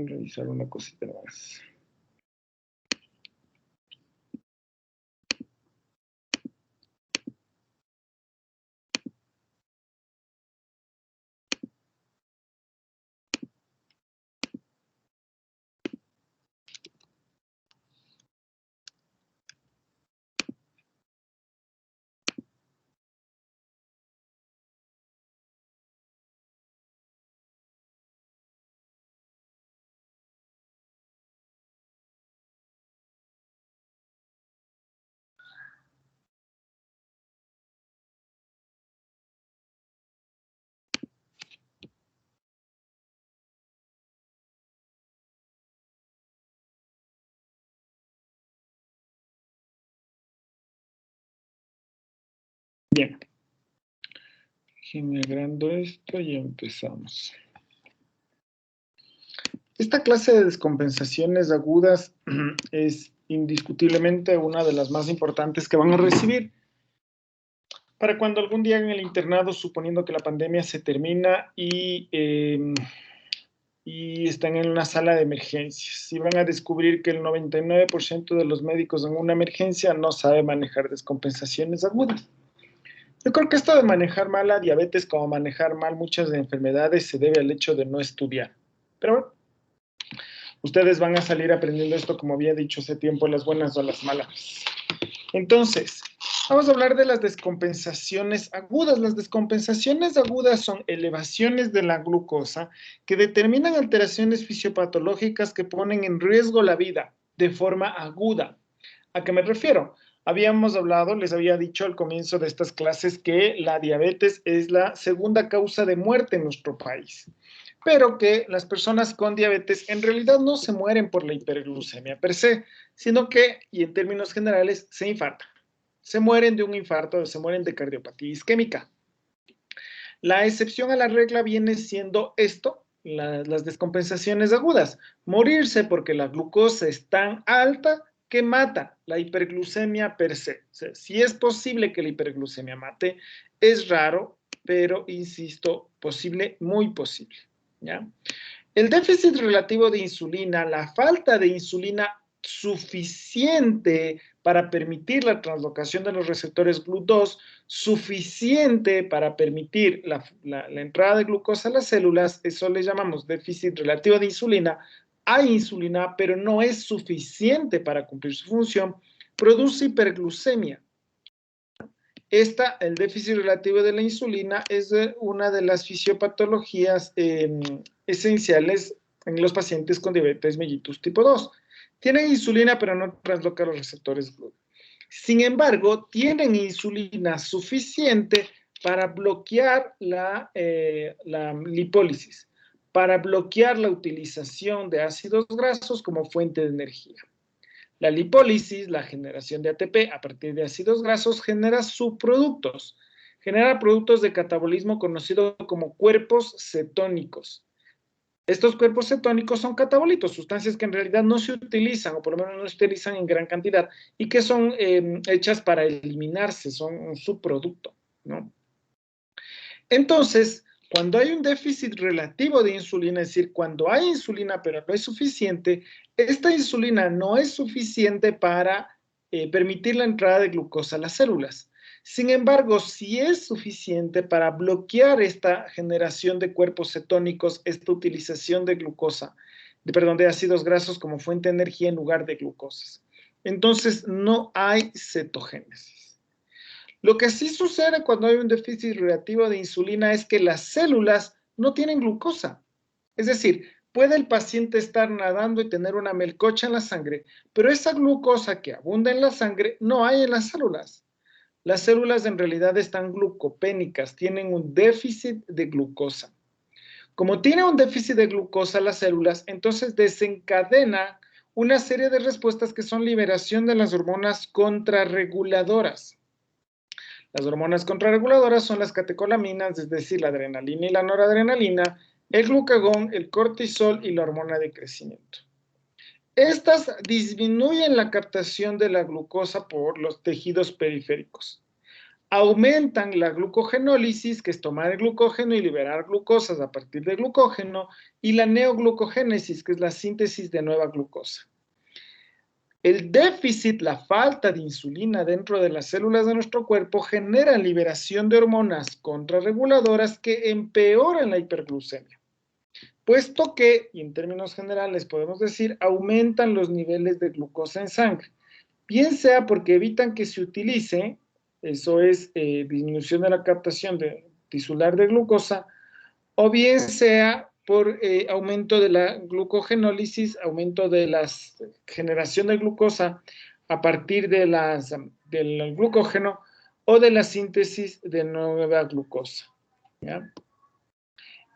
revisar una cosita más. Bien. Generando esto y empezamos. Esta clase de descompensaciones agudas es indiscutiblemente una de las más importantes que van a recibir para cuando algún día en el internado, suponiendo que la pandemia se termina y están en una sala de emergencias, y van a descubrir que el 99% de los médicos en una emergencia no sabe manejar descompensaciones agudas. Yo creo que esto de manejar mal la diabetes como manejar mal muchas enfermedades se debe al hecho de no estudiar. Pero bueno, ustedes van a salir aprendiendo esto, como había dicho hace tiempo, las buenas o las malas. Entonces, vamos a hablar de las descompensaciones agudas. Las descompensaciones agudas son elevaciones de la glucosa que determinan alteraciones fisiopatológicas que ponen en riesgo la vida de forma aguda. ¿A qué me refiero? Habíamos hablado, les había dicho al comienzo de estas clases que la diabetes es la segunda causa de muerte en nuestro país, pero que las personas con diabetes en realidad no se mueren por la hiperglucemia per se, sino que, y en términos generales, se infartan. Se mueren de un infarto, se mueren de cardiopatía isquémica. La excepción a la regla viene siendo esto, las descompensaciones agudas. Morirse porque la glucosa es tan alta que mata la hiperglucemia per se. O sea, si es posible que la hiperglucemia mate, es raro, pero insisto, posible, muy posible. ¿Ya? El déficit relativo de insulina, la falta de insulina suficiente para permitir la translocación de los receptores GLUT2, suficiente para permitir la entrada de glucosa a las células, eso le llamamos déficit relativo de insulina. Hay insulina, pero no es suficiente para cumplir su función, produce hiperglucemia. El déficit relativo de la insulina es una de las fisiopatologías esenciales en los pacientes con diabetes mellitus tipo 2. Tienen insulina, pero no transloca los receptores GLUT. Sin embargo, tienen insulina suficiente para bloquear la lipólisis, para bloquear la utilización de ácidos grasos como fuente de energía. La lipólisis, la generación de ATP a partir de ácidos grasos, genera subproductos. Genera productos de catabolismo conocidos como cuerpos cetónicos. Estos cuerpos cetónicos son catabolitos, sustancias que en realidad no se utilizan, o por lo menos no se utilizan en gran cantidad, y que son hechas para eliminarse, son un subproducto, ¿no? Entonces, cuando hay un déficit relativo de insulina, es decir, cuando hay insulina pero no es suficiente, esta insulina no es suficiente para permitir la entrada de glucosa a las células. Sin embargo, sí es suficiente para bloquear esta generación de cuerpos cetónicos, esta utilización de glucosa, de ácidos grasos como fuente de energía en lugar de glucosas. Entonces, no hay cetogénesis. Lo que sí sucede cuando hay un déficit relativo de insulina es que las células no tienen glucosa. Es decir, puede el paciente estar nadando y tener una melcocha en la sangre, pero esa glucosa que abunda en la sangre no hay en las células. Las células en realidad están glucopénicas, tienen un déficit de glucosa. Como tiene un déficit de glucosa las células, entonces desencadena una serie de respuestas que son liberación de las hormonas contrarreguladoras. Las hormonas contrarreguladoras son las catecolaminas, es decir, la adrenalina y la noradrenalina, el glucagón, el cortisol y la hormona de crecimiento. Estas disminuyen la captación de la glucosa por los tejidos periféricos. aumentan la glucogenólisis, que es tomar el glucógeno y liberar glucosas a partir del glucógeno, y la neoglucogénesis, que es la síntesis de nueva glucosa. El déficit, la falta de insulina dentro de las células de nuestro cuerpo genera liberación de hormonas contrarreguladoras que empeoran la hiperglucemia, puesto que, y en términos generales podemos decir, aumentan los niveles de glucosa en sangre, bien sea porque evitan que se utilice, eso es disminución de la captación tisular de glucosa, o bien sea por aumento de la glucogenólisis, aumento de la generación de glucosa a partir de del glucógeno o de la síntesis de nueva glucosa. ¿Ya?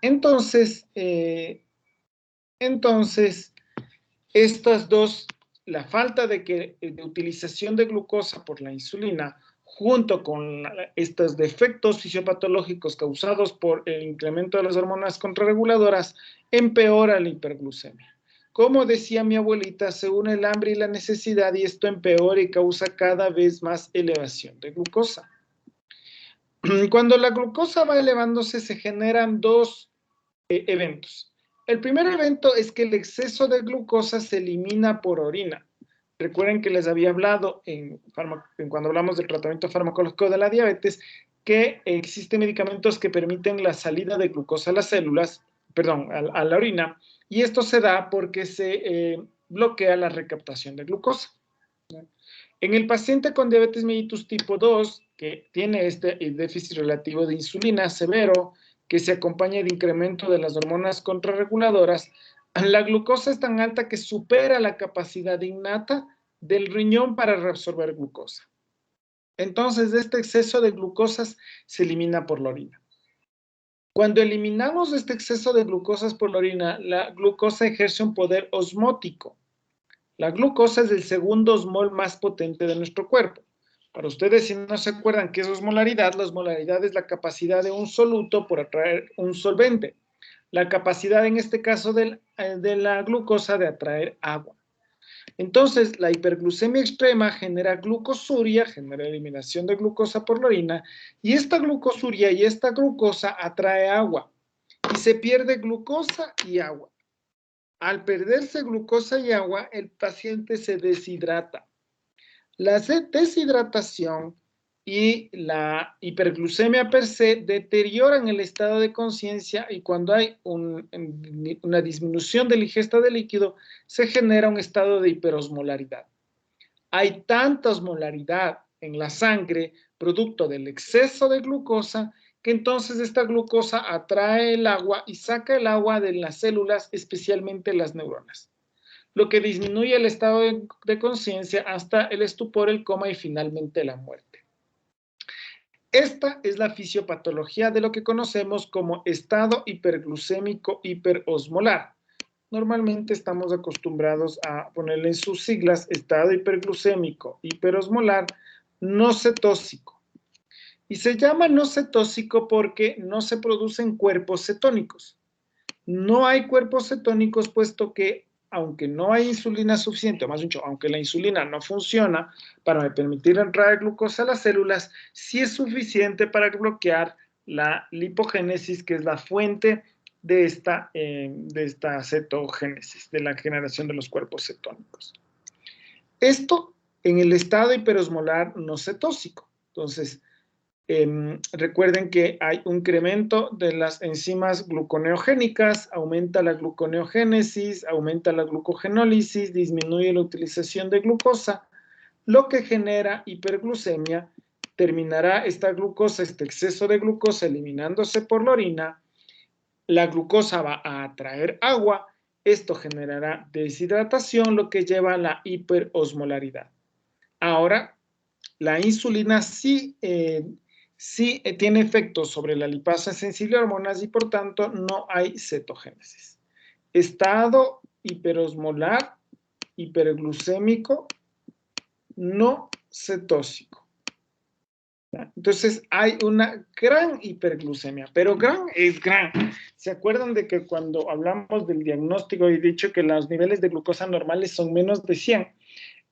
Entonces, estas dos, la falta de utilización de glucosa por la insulina, junto con estos defectos fisiopatológicos causados por el incremento de las hormonas contrarreguladoras, empeora la hiperglucemia. Como decía mi abuelita, se une el hambre y la necesidad y esto empeora y causa cada vez más elevación de glucosa. Cuando la glucosa va elevándose, se generan dos eventos. El primer evento es que el exceso de glucosa se elimina por orina. Recuerden que les había hablado cuando hablamos del tratamiento farmacológico de la diabetes, que existen medicamentos que permiten la salida de glucosa a las células, perdón, a la orina, y esto se da porque se bloquea la recaptación de glucosa. En el paciente con diabetes mellitus tipo 2, que tiene este déficit relativo de insulina severo, que se acompaña de incremento de las hormonas contrarreguladoras, la glucosa es tan alta que supera la capacidad innata del riñón para reabsorber glucosa. Entonces, este exceso de glucosas se elimina por la orina. Cuando eliminamos este exceso de glucosas por la orina, la glucosa ejerce un poder osmótico. La glucosa es el segundo osmol más potente de nuestro cuerpo. Para ustedes, si no se acuerdan qué es osmolaridad, la osmolaridad es la capacidad de un soluto por atraer un solvente. La capacidad, en este caso, de la glucosa de atraer agua. Entonces, la hiperglucemia extrema genera glucosuria, genera eliminación de glucosa por la orina, y esta glucosuria y esta glucosa atrae agua, y se pierde glucosa y agua. Al perderse glucosa y agua, el paciente se deshidrata. La deshidratación y la hiperglucemia per se deterioran el estado de conciencia y cuando hay una disminución de la ingesta de líquido, se genera un estado de hiperosmolaridad. Hay tanta osmolaridad en la sangre, producto del exceso de glucosa, que entonces esta glucosa atrae el agua y saca el agua de las células, especialmente las neuronas, lo que disminuye el estado de conciencia hasta el estupor, el coma y finalmente la muerte. Esta es la fisiopatología de lo que conocemos como estado hiperglucémico hiperosmolar. Normalmente estamos acostumbrados a ponerle en sus siglas estado hiperglucémico hiperosmolar no cetóxico. Y se llama no cetóxico porque no se producen cuerpos cetónicos. No hay cuerpos cetónicos puesto que aunque no hay insulina suficiente, o más dicho, aunque la insulina no funciona para permitir la entrada de glucosa a las células, sí es suficiente para bloquear la lipogénesis, que es la fuente de esta cetogénesis, de la generación de los cuerpos cetónicos. Esto en el estado hiperosmolar no cetóxico. Entonces, recuerden que hay un incremento de las enzimas gluconeogénicas, aumenta la gluconeogénesis, aumenta la glucogenólisis, disminuye la utilización de glucosa, lo que genera hiperglucemia. Terminará esta glucosa, este exceso de glucosa eliminándose por la orina, la glucosa va a atraer agua, esto generará deshidratación, lo que lleva a la hiperosmolaridad. Ahora, la insulina sí tiene efectos sobre la lipasa sensible a hormonas y por tanto no hay cetogénesis. Estado hiperosmolar, hiperglucémico, no cetóxico. Entonces hay una gran hiperglucemia, pero gran es gran. ¿Se acuerdan de que cuando hablamos del diagnóstico he dicho que los niveles de glucosa normales son menos de 100?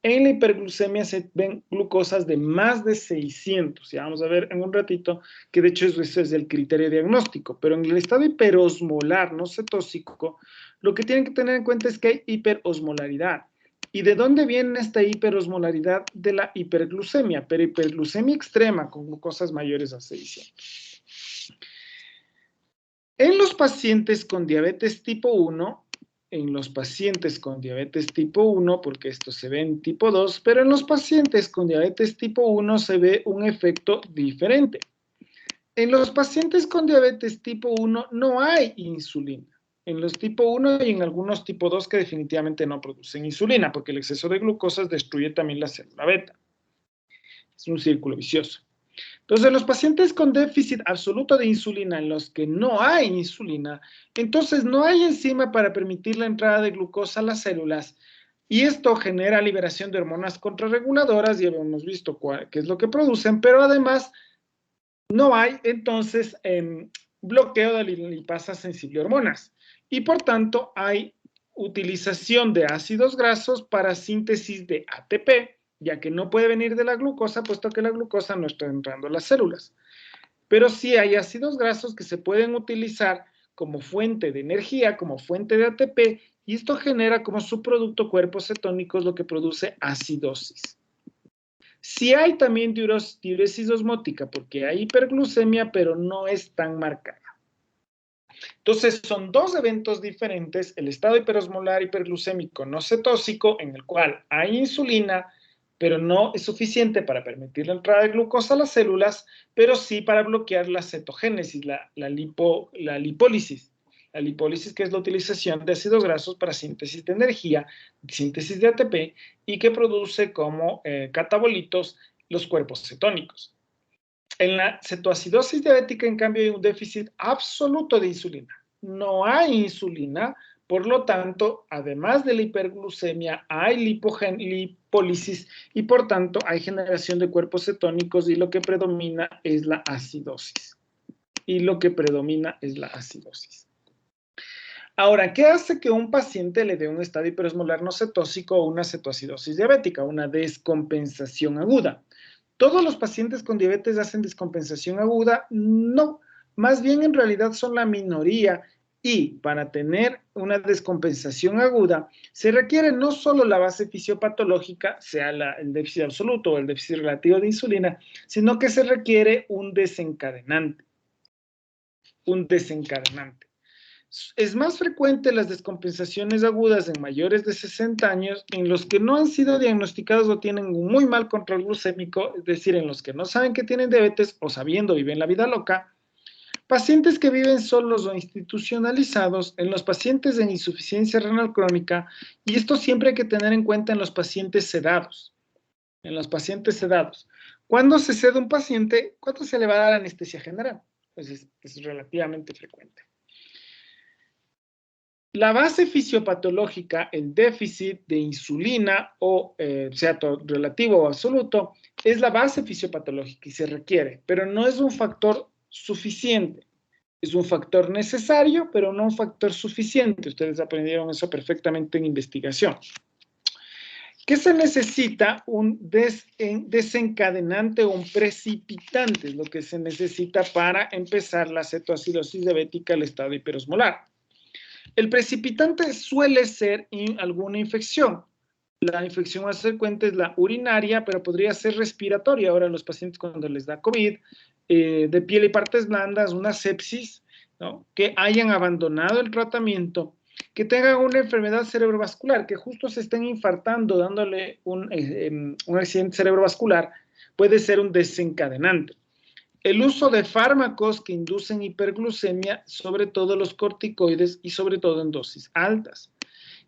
En la hiperglucemia se ven glucosas de más de 600. Ya vamos a ver en un ratito que de hecho eso es el criterio diagnóstico. Pero en el estado hiperosmolar, no cetóxico, lo que tienen que tener en cuenta es que hay hiperosmolaridad. ¿Y de dónde viene esta hiperosmolaridad? De la hiperglucemia, pero hiperglucemia extrema con glucosas mayores a 600. En los pacientes con diabetes tipo 1, porque esto se ve en tipo 2, pero en los pacientes con diabetes tipo 1 se ve un efecto diferente. En los pacientes con diabetes tipo 1 no hay insulina. En los tipo 1 y en algunos tipo 2 que definitivamente no producen insulina, porque el exceso de glucosas destruye también la célula beta. Es un círculo vicioso. Entonces, en los pacientes con déficit absoluto de insulina, en los que no hay insulina, entonces no hay enzima para permitir la entrada de glucosa a las células y esto genera liberación de hormonas contrarreguladoras, y hemos visto qué es lo que producen, pero además no hay entonces bloqueo de la lipasa sensible a hormonas y por tanto hay utilización de ácidos grasos para síntesis de ATP, ya que no puede venir de la glucosa, puesto que la glucosa no está entrando a las células. Pero sí hay ácidos grasos que se pueden utilizar como fuente de energía, como fuente de ATP, y esto genera como subproducto cuerpos cetónicos, lo que produce acidosis. Sí hay también diuresis osmótica, porque hay hiperglucemia, pero no es tan marcada. Entonces, son dos eventos diferentes, el estado hiperosmolar hiperglucémico no cetóxico, en el cual hay insulina, pero no es suficiente para permitir la entrada de glucosa a las células, pero sí para bloquear la cetogénesis, la lipólisis. La lipólisis, que es la utilización de ácidos grasos para síntesis de energía, síntesis de ATP, y que produce como catabolitos los cuerpos cetónicos. En la cetoacidosis diabética, en cambio, hay un déficit absoluto de insulina. No hay insulina, por lo tanto, además de la hiperglucemia, hay lipólisis y por tanto hay generación de cuerpos cetónicos y lo que predomina es la acidosis. Ahora, ¿qué hace que un paciente le dé un estado hiperosmolar no cetóxico o una cetoacidosis diabética, una descompensación aguda? ¿Todos los pacientes con diabetes hacen descompensación aguda? No, más bien en realidad son la minoría y para tener una descompensación aguda se requiere no solo la base fisiopatológica, sea el déficit absoluto o el déficit relativo de insulina, sino que se requiere un desencadenante. Es más frecuente las descompensaciones agudas en mayores de 60 años, en los que no han sido diagnosticados o tienen un muy mal control glucémico, es decir, en los que no saben que tienen diabetes o sabiendo viven la vida loca, pacientes que viven solos o institucionalizados, en los pacientes en insuficiencia renal crónica, y esto siempre hay que tener en cuenta en los pacientes sedados. ¿Cuándo se seda un paciente? ¿Cuándo se le va a dar anestesia general? Pues es relativamente frecuente. La base fisiopatológica, el déficit de insulina, o sea relativo o absoluto, es la base fisiopatológica y se requiere, pero no es un factor suficiente. Es un factor necesario, pero no un factor suficiente. Ustedes aprendieron eso perfectamente en investigación. ¿Qué se necesita? Un desencadenante o un precipitante, es lo que se necesita para empezar la cetoacidosis diabética al estado hiperosmolar. El precipitante suele ser alguna infección. La infección más frecuente es la urinaria, pero podría ser respiratoria. Ahora los pacientes cuando les da COVID, de piel y partes blandas, una sepsis, ¿no? Que hayan abandonado el tratamiento, que tengan una enfermedad cerebrovascular, que justo se estén infartando, dándole un accidente cerebrovascular, puede ser un desencadenante. El uso de fármacos que inducen hiperglucemia, sobre todo los corticoides y sobre todo en dosis altas,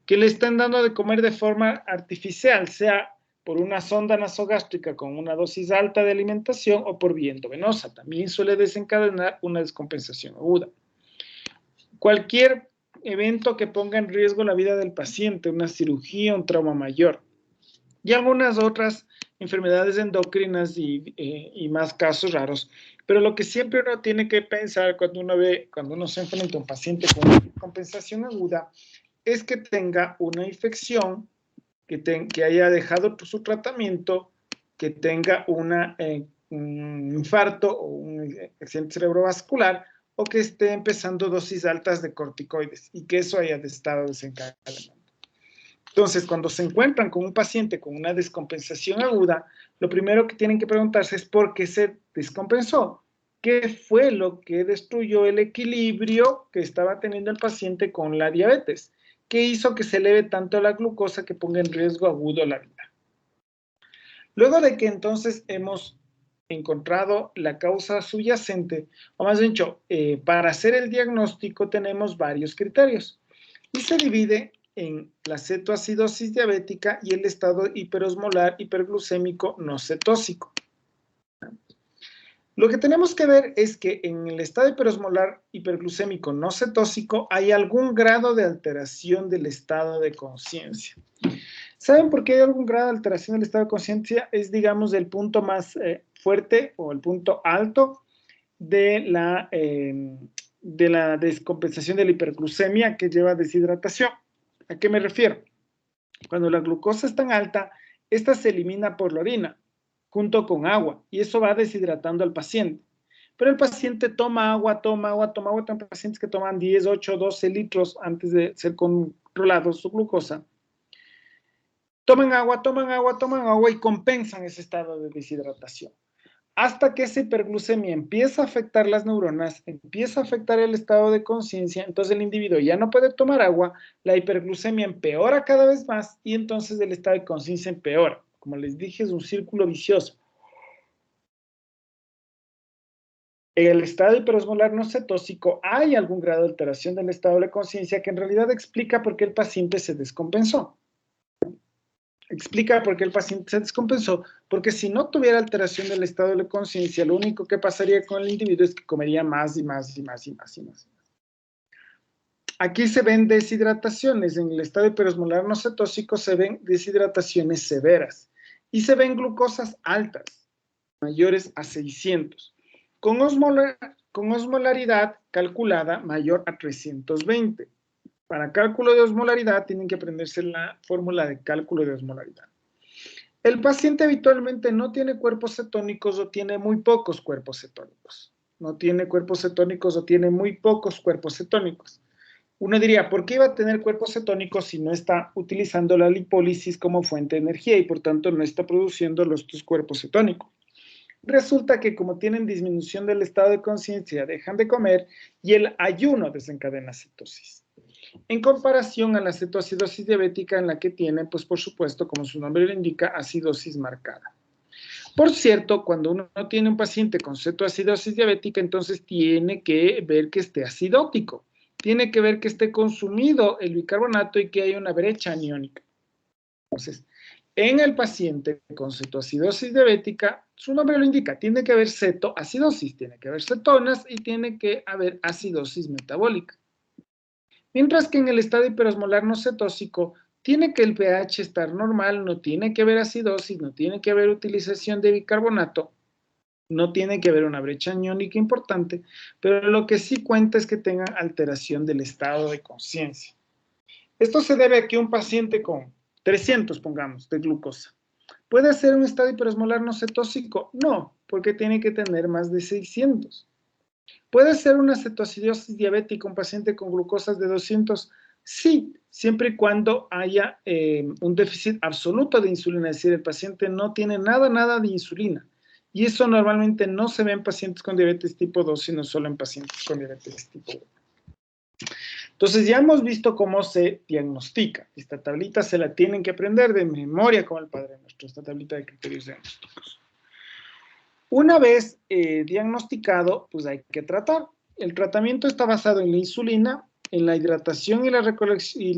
que le están dando de comer de forma artificial, sea por una sonda nasogástrica con una dosis alta de alimentación o por vía endovenosa. También suele desencadenar una descompensación aguda. Cualquier evento que ponga en riesgo la vida del paciente, una cirugía, un trauma mayor y algunas otras enfermedades endocrinas y más casos raros. Pero lo que siempre uno tiene que pensar cuando uno se enfrenta a un paciente con una compensación aguda es que tenga una infección que haya dejado su tratamiento, que tenga un infarto o un accidente cerebrovascular, o que esté empezando dosis altas de corticoides y que eso haya estado desencadenando. Entonces, cuando se encuentran con un paciente con una descompensación aguda, lo primero que tienen que preguntarse es por qué se descompensó. ¿Qué fue lo que destruyó el equilibrio que estaba teniendo el paciente con la diabetes? ¿Qué hizo que se eleve tanto la glucosa que ponga en riesgo agudo la vida? Luego de que entonces hemos encontrado la causa subyacente, o más dicho, para hacer el diagnóstico tenemos varios criterios y se divide en la cetoacidosis diabética y el estado hiperosmolar hiperglucémico no cetósico. Lo que tenemos que ver es que en el estado hiperosmolar hiperglucémico no cetósico hay algún grado de alteración del estado de conciencia. ¿Saben por qué hay algún grado de alteración del estado de conciencia? Es, digamos, el punto más fuerte o el punto alto de la descompensación de la hiperglucemia que lleva a deshidratación. ¿A qué me refiero? Cuando la glucosa es tan alta, esta se elimina por la orina junto con agua y eso va deshidratando al paciente. Pero el paciente toma agua. Tengo pacientes que toman 10, 8, 12 litros antes de ser controlados su glucosa. Toman agua y compensan ese estado de deshidratación. Hasta que esa hiperglucemia empieza a afectar las neuronas, empieza a afectar el estado de conciencia, entonces el individuo ya no puede tomar agua, la hiperglucemia empeora cada vez más y entonces el estado de conciencia empeora. Como les dije, es un círculo vicioso. En el estado hiperosmolar no cetósico hay algún grado de alteración del estado de conciencia que en realidad explica por qué el paciente se descompensó. Explica por qué el paciente se descompensó, porque si no tuviera alteración del estado de conciencia, lo único que pasaría con el individuo es que comería más y más. Aquí se ven deshidrataciones, en el estado hiperosmolar no cetósico se ven deshidrataciones severas y se ven glucosas altas, mayores a 600, con osmolaridad calculada mayor a 320. Para cálculo de osmolaridad tienen que aprenderse la fórmula de cálculo de osmolaridad. El paciente habitualmente no tiene cuerpos cetónicos o tiene muy pocos cuerpos cetónicos. No tiene cuerpos cetónicos o tiene muy pocos cuerpos cetónicos. Uno diría, ¿por qué iba a tener cuerpos cetónicos si no está utilizando la lipólisis como fuente de energía y por tanto no está produciendo los cuerpos cetónicos? Resulta que como tienen disminución del estado de conciencia, dejan de comer y el ayuno desencadena cetosis. En comparación a la cetoacidosis diabética en la que tienen, pues por supuesto, como su nombre lo indica, acidosis marcada. Por cierto, cuando uno tiene un paciente con cetoacidosis diabética, entonces tiene que ver que esté acidótico, tiene que ver que esté consumido el bicarbonato y que haya una brecha aniónica. Entonces, en el paciente con cetoacidosis diabética, su nombre lo indica, tiene que haber cetoacidosis, tiene que haber cetonas y tiene que haber acidosis metabólica. Mientras que en el estado hiperosmolar no cetósico, tiene que el pH estar normal, no tiene que haber acidosis, no tiene que haber utilización de bicarbonato, no tiene que haber una brecha aniónica importante, pero lo que sí cuenta es que tenga alteración del estado de conciencia. Esto se debe a que un paciente con 300, pongamos, de glucosa, ¿puede ser un estado hiperosmolar no cetósico? No, porque tiene que tener más de 600. ¿Puede ser una cetoacidosis diabética un paciente con glucosas de 200? Sí, siempre y cuando haya un déficit absoluto de insulina, es decir, el paciente no tiene nada de insulina. Y eso normalmente no se ve en pacientes con diabetes tipo 2, sino solo en pacientes con diabetes tipo 1. Entonces ya hemos visto cómo se diagnostica. Esta tablita se la tienen que aprender de memoria como el Padre Nuestro, esta tablita de criterios diagnósticos. Una vez diagnosticado, pues hay que tratar. El tratamiento está basado en la insulina, en la hidratación y la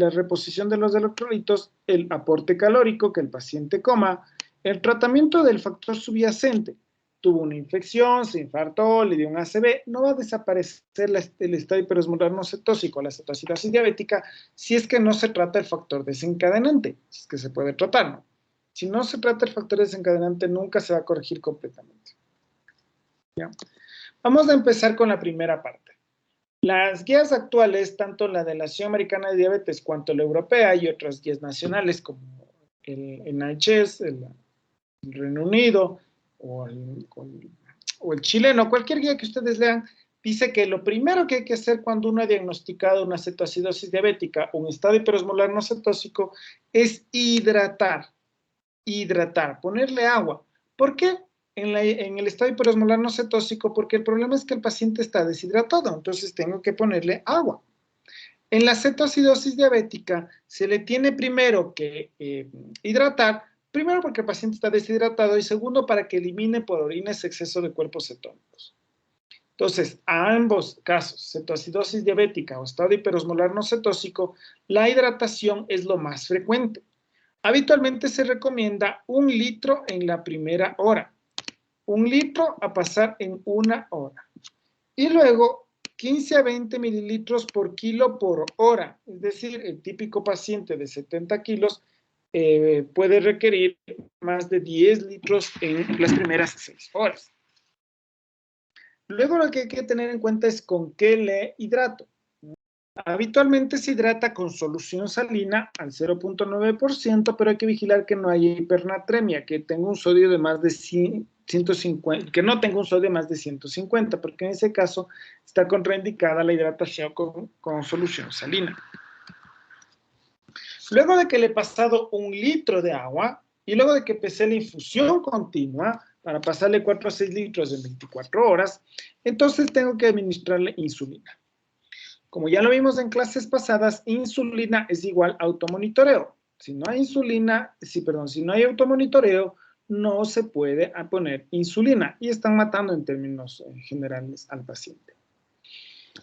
reposición de los electrolitos, el aporte calórico que el paciente coma, el tratamiento del factor subyacente. Tuvo una infección, se infartó, le dio un ACV, no va a desaparecer el estado hiperosmolar no cetósico, la cetoacidosis diabética, si es que no se trata el factor desencadenante, si es que se puede tratar, ¿no? Si no se trata el factor desencadenante, nunca se va a corregir completamente. ¿Ya? Vamos a empezar con la primera parte. Las guías actuales, tanto la de la Asociación Americana de Diabetes cuanto la europea y otras guías nacionales como el NHS, el Reino Unido o el chileno, cualquier guía que ustedes lean, dice que lo primero que hay que hacer cuando uno ha diagnosticado una cetoacidosis diabética o un estado hiperosmolar no cetóxico es hidratar, ponerle agua. ¿Por qué? En el estado hiperosmolar no cetóxico, porque el problema es que el paciente está deshidratado, entonces tengo que ponerle agua. En la cetoacidosis diabética se le tiene primero que hidratar, primero porque el paciente está deshidratado y segundo para que elimine por orina ese exceso de cuerpos cetónicos. Entonces, a ambos casos, cetoacidosis diabética o estado hiperosmolar no cetóxico, la hidratación es lo más frecuente. Habitualmente se recomienda 1 litro en la primera hora, 1 litro a pasar en 1 hora. Y luego 15 a 20 mililitros por kilo por hora. Es decir, el típico paciente de 70 kilos puede requerir más de 10 litros en las primeras 6 horas. Luego lo que hay que tener en cuenta es con qué le hidrato. Habitualmente se hidrata con solución salina al 0.9%, pero hay que vigilar que no haya hipernatremia, que tenga un sodio de más de 150, que no tenga un sodio de más de 150, porque en ese caso está contraindicada la hidratación con solución salina. Luego de que le he pasado 1 litro de agua y luego de que empecé la infusión continua para pasarle 4 a 6 litros en 24 horas, entonces tengo que administrarle insulina. Como ya lo vimos en clases pasadas, insulina es igual a automonitoreo. Si no hay insulina, si no hay automonitoreo, no se puede poner insulina y están matando en términos generales al paciente.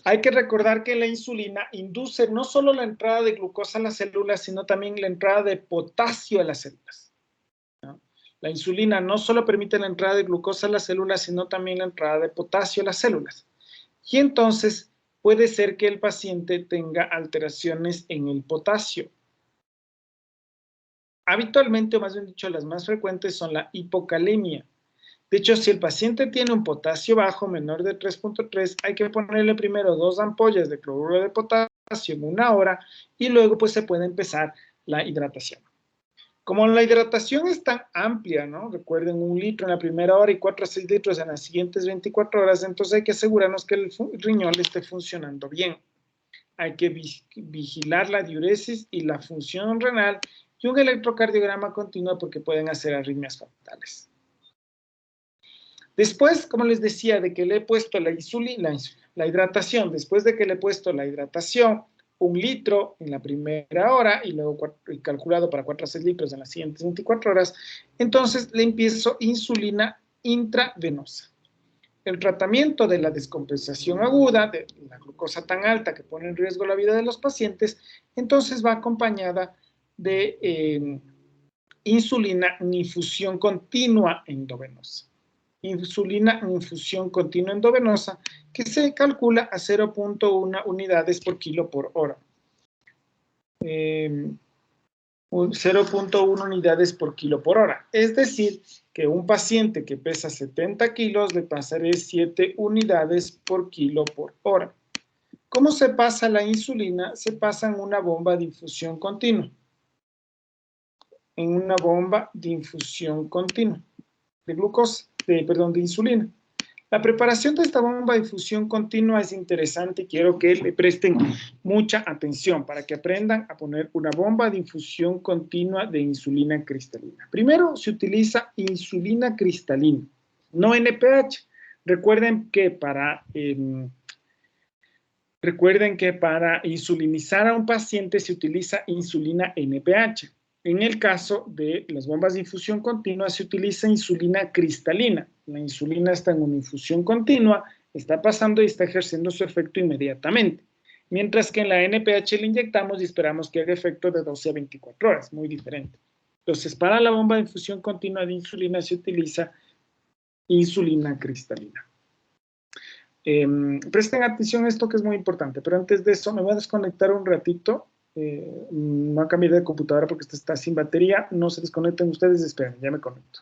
Hay que recordar que la insulina induce no solo la entrada de glucosa a las células, sino también la entrada de potasio a las células, ¿no? La insulina no solo permite la entrada de glucosa a las células, sino también la entrada de potasio a las células. Y entonces puede ser que el paciente tenga alteraciones en el potasio. Habitualmente, o más bien dicho, las más frecuentes son la hipocalemia. De hecho, si el paciente tiene un potasio bajo, menor de 3.3, hay que ponerle primero 2 ampollas de cloruro de potasio en 1 hora y luego pues se puede empezar la hidratación. Como la hidratación es tan amplia, ¿no? Recuerden, 1 litro en la primera hora y 4 a 6 litros en las siguientes 24 horas, entonces hay que asegurarnos que el riñón esté funcionando bien. Hay que vigilar la diuresis y la función renal y un electrocardiograma continuo porque pueden hacer arritmias fatales. Después, como les decía, de que le he puesto la insulina, la hidratación, después de que le he puesto la hidratación, 1 litro en la primera hora y luego calculado para 4 a 6 litros en las siguientes 24 horas, entonces le empiezo insulina intravenosa. El tratamiento de la descompensación aguda, de la glucosa tan alta que pone en riesgo la vida de los pacientes, entonces va acompañada de insulina en infusión continua endovenosa. Insulina en infusión continua endovenosa que se calcula a 0.1 unidades por kilo por hora. 0.1 unidades por kilo por hora. Es decir, que un paciente que pesa 70 kilos le pasaré 7 unidades por kilo por hora. ¿Cómo se pasa la insulina? Se pasa en una bomba de infusión continua. En una bomba de infusión continua de glucosa, de insulina. La preparación de esta bomba de infusión continua es interesante y quiero que le presten mucha atención para que aprendan a poner una bomba de infusión continua de insulina cristalina. Primero se utiliza insulina cristalina, no NPH. Recuerden que para insulinizar a un paciente se utiliza insulina NPH. En el caso de las bombas de infusión continua se utiliza insulina cristalina. La insulina está en una infusión continua, está pasando y está ejerciendo su efecto inmediatamente. Mientras que en la NPH le inyectamos y esperamos que haga efecto de 12 a 24 horas, muy diferente. Entonces, para la bomba de infusión continua de insulina se utiliza insulina cristalina. Presten atención a esto que es muy importante, pero antes de eso me voy a desconectar un ratito. No voy a cambiar de computadora porque esta está sin batería. No se desconecten ustedes, esperen, ya me conecto.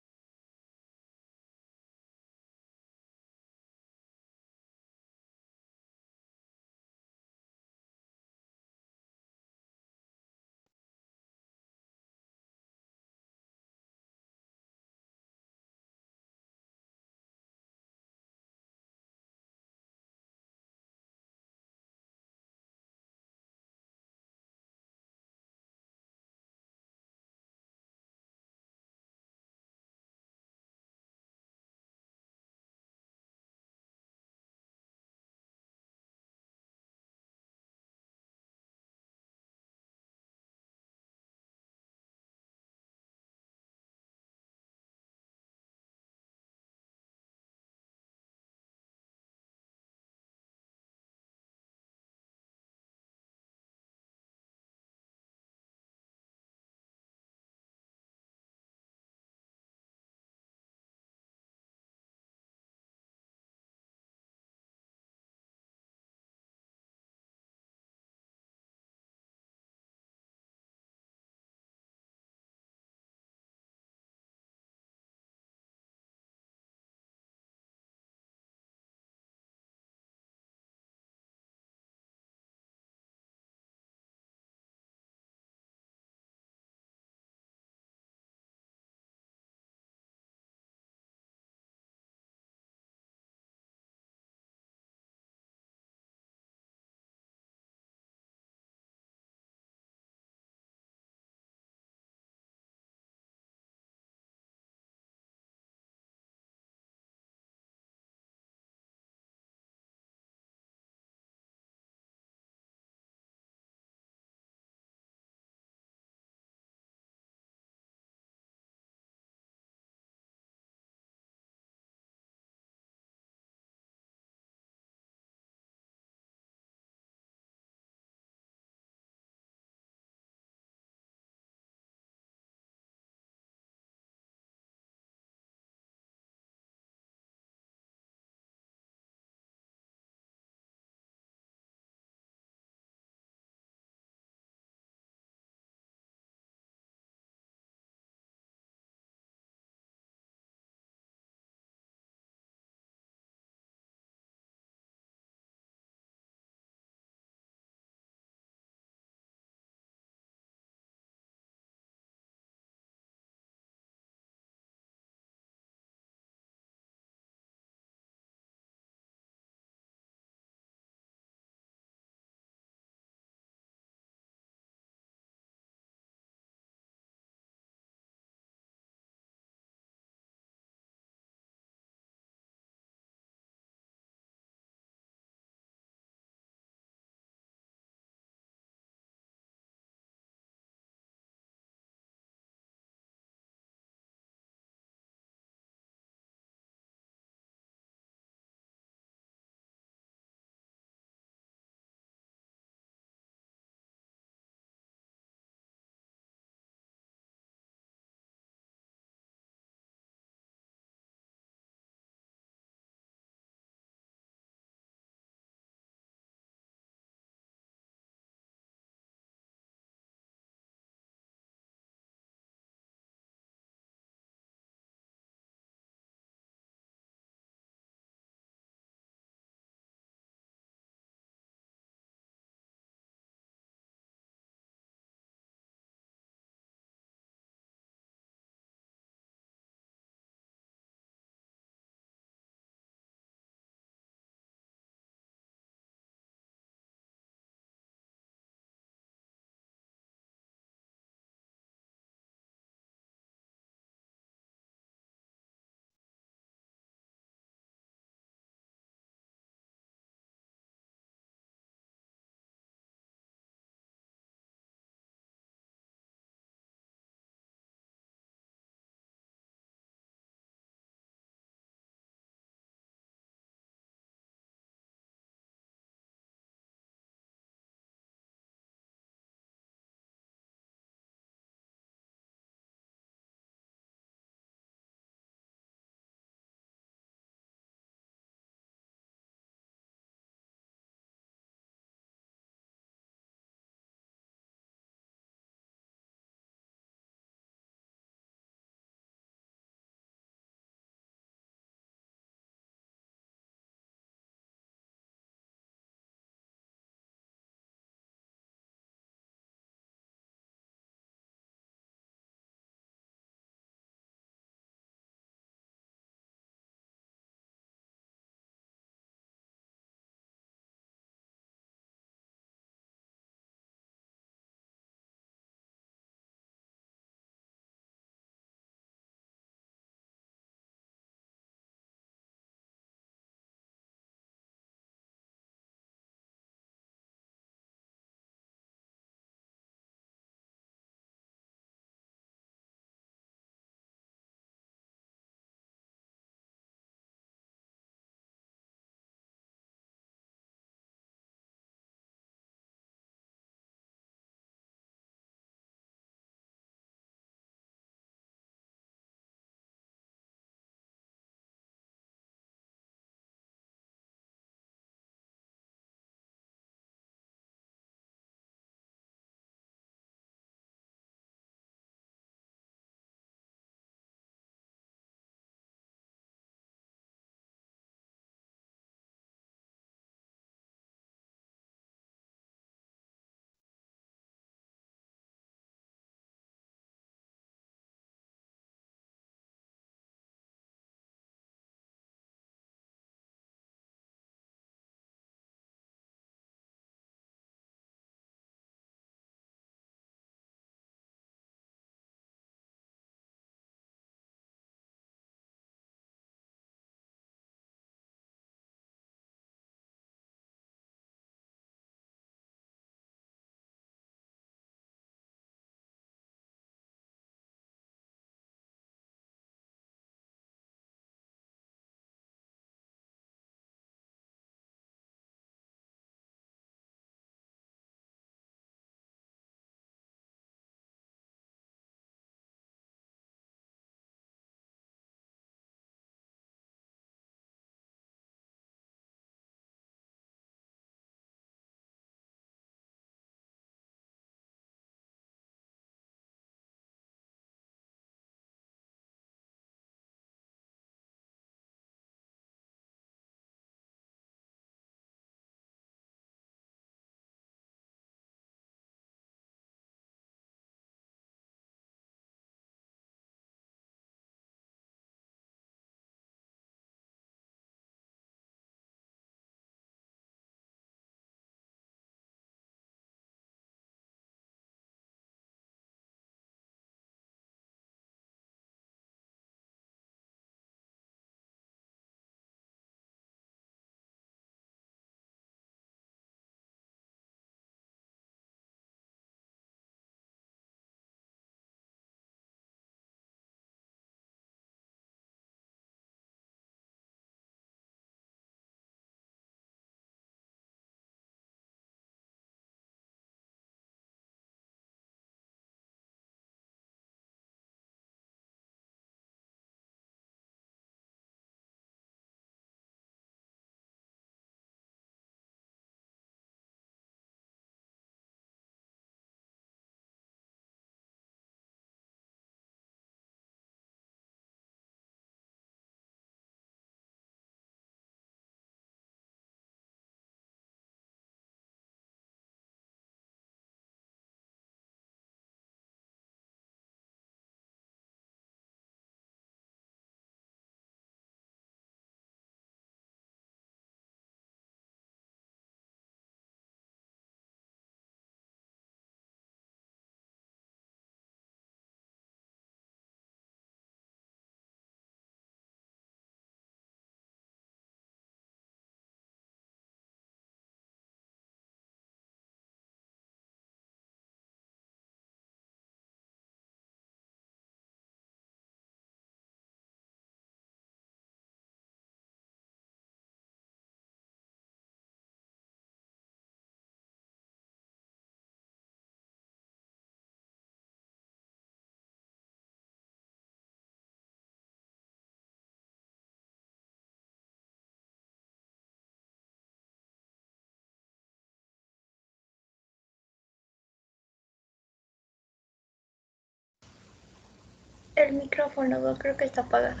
El micrófono creo que está apagado.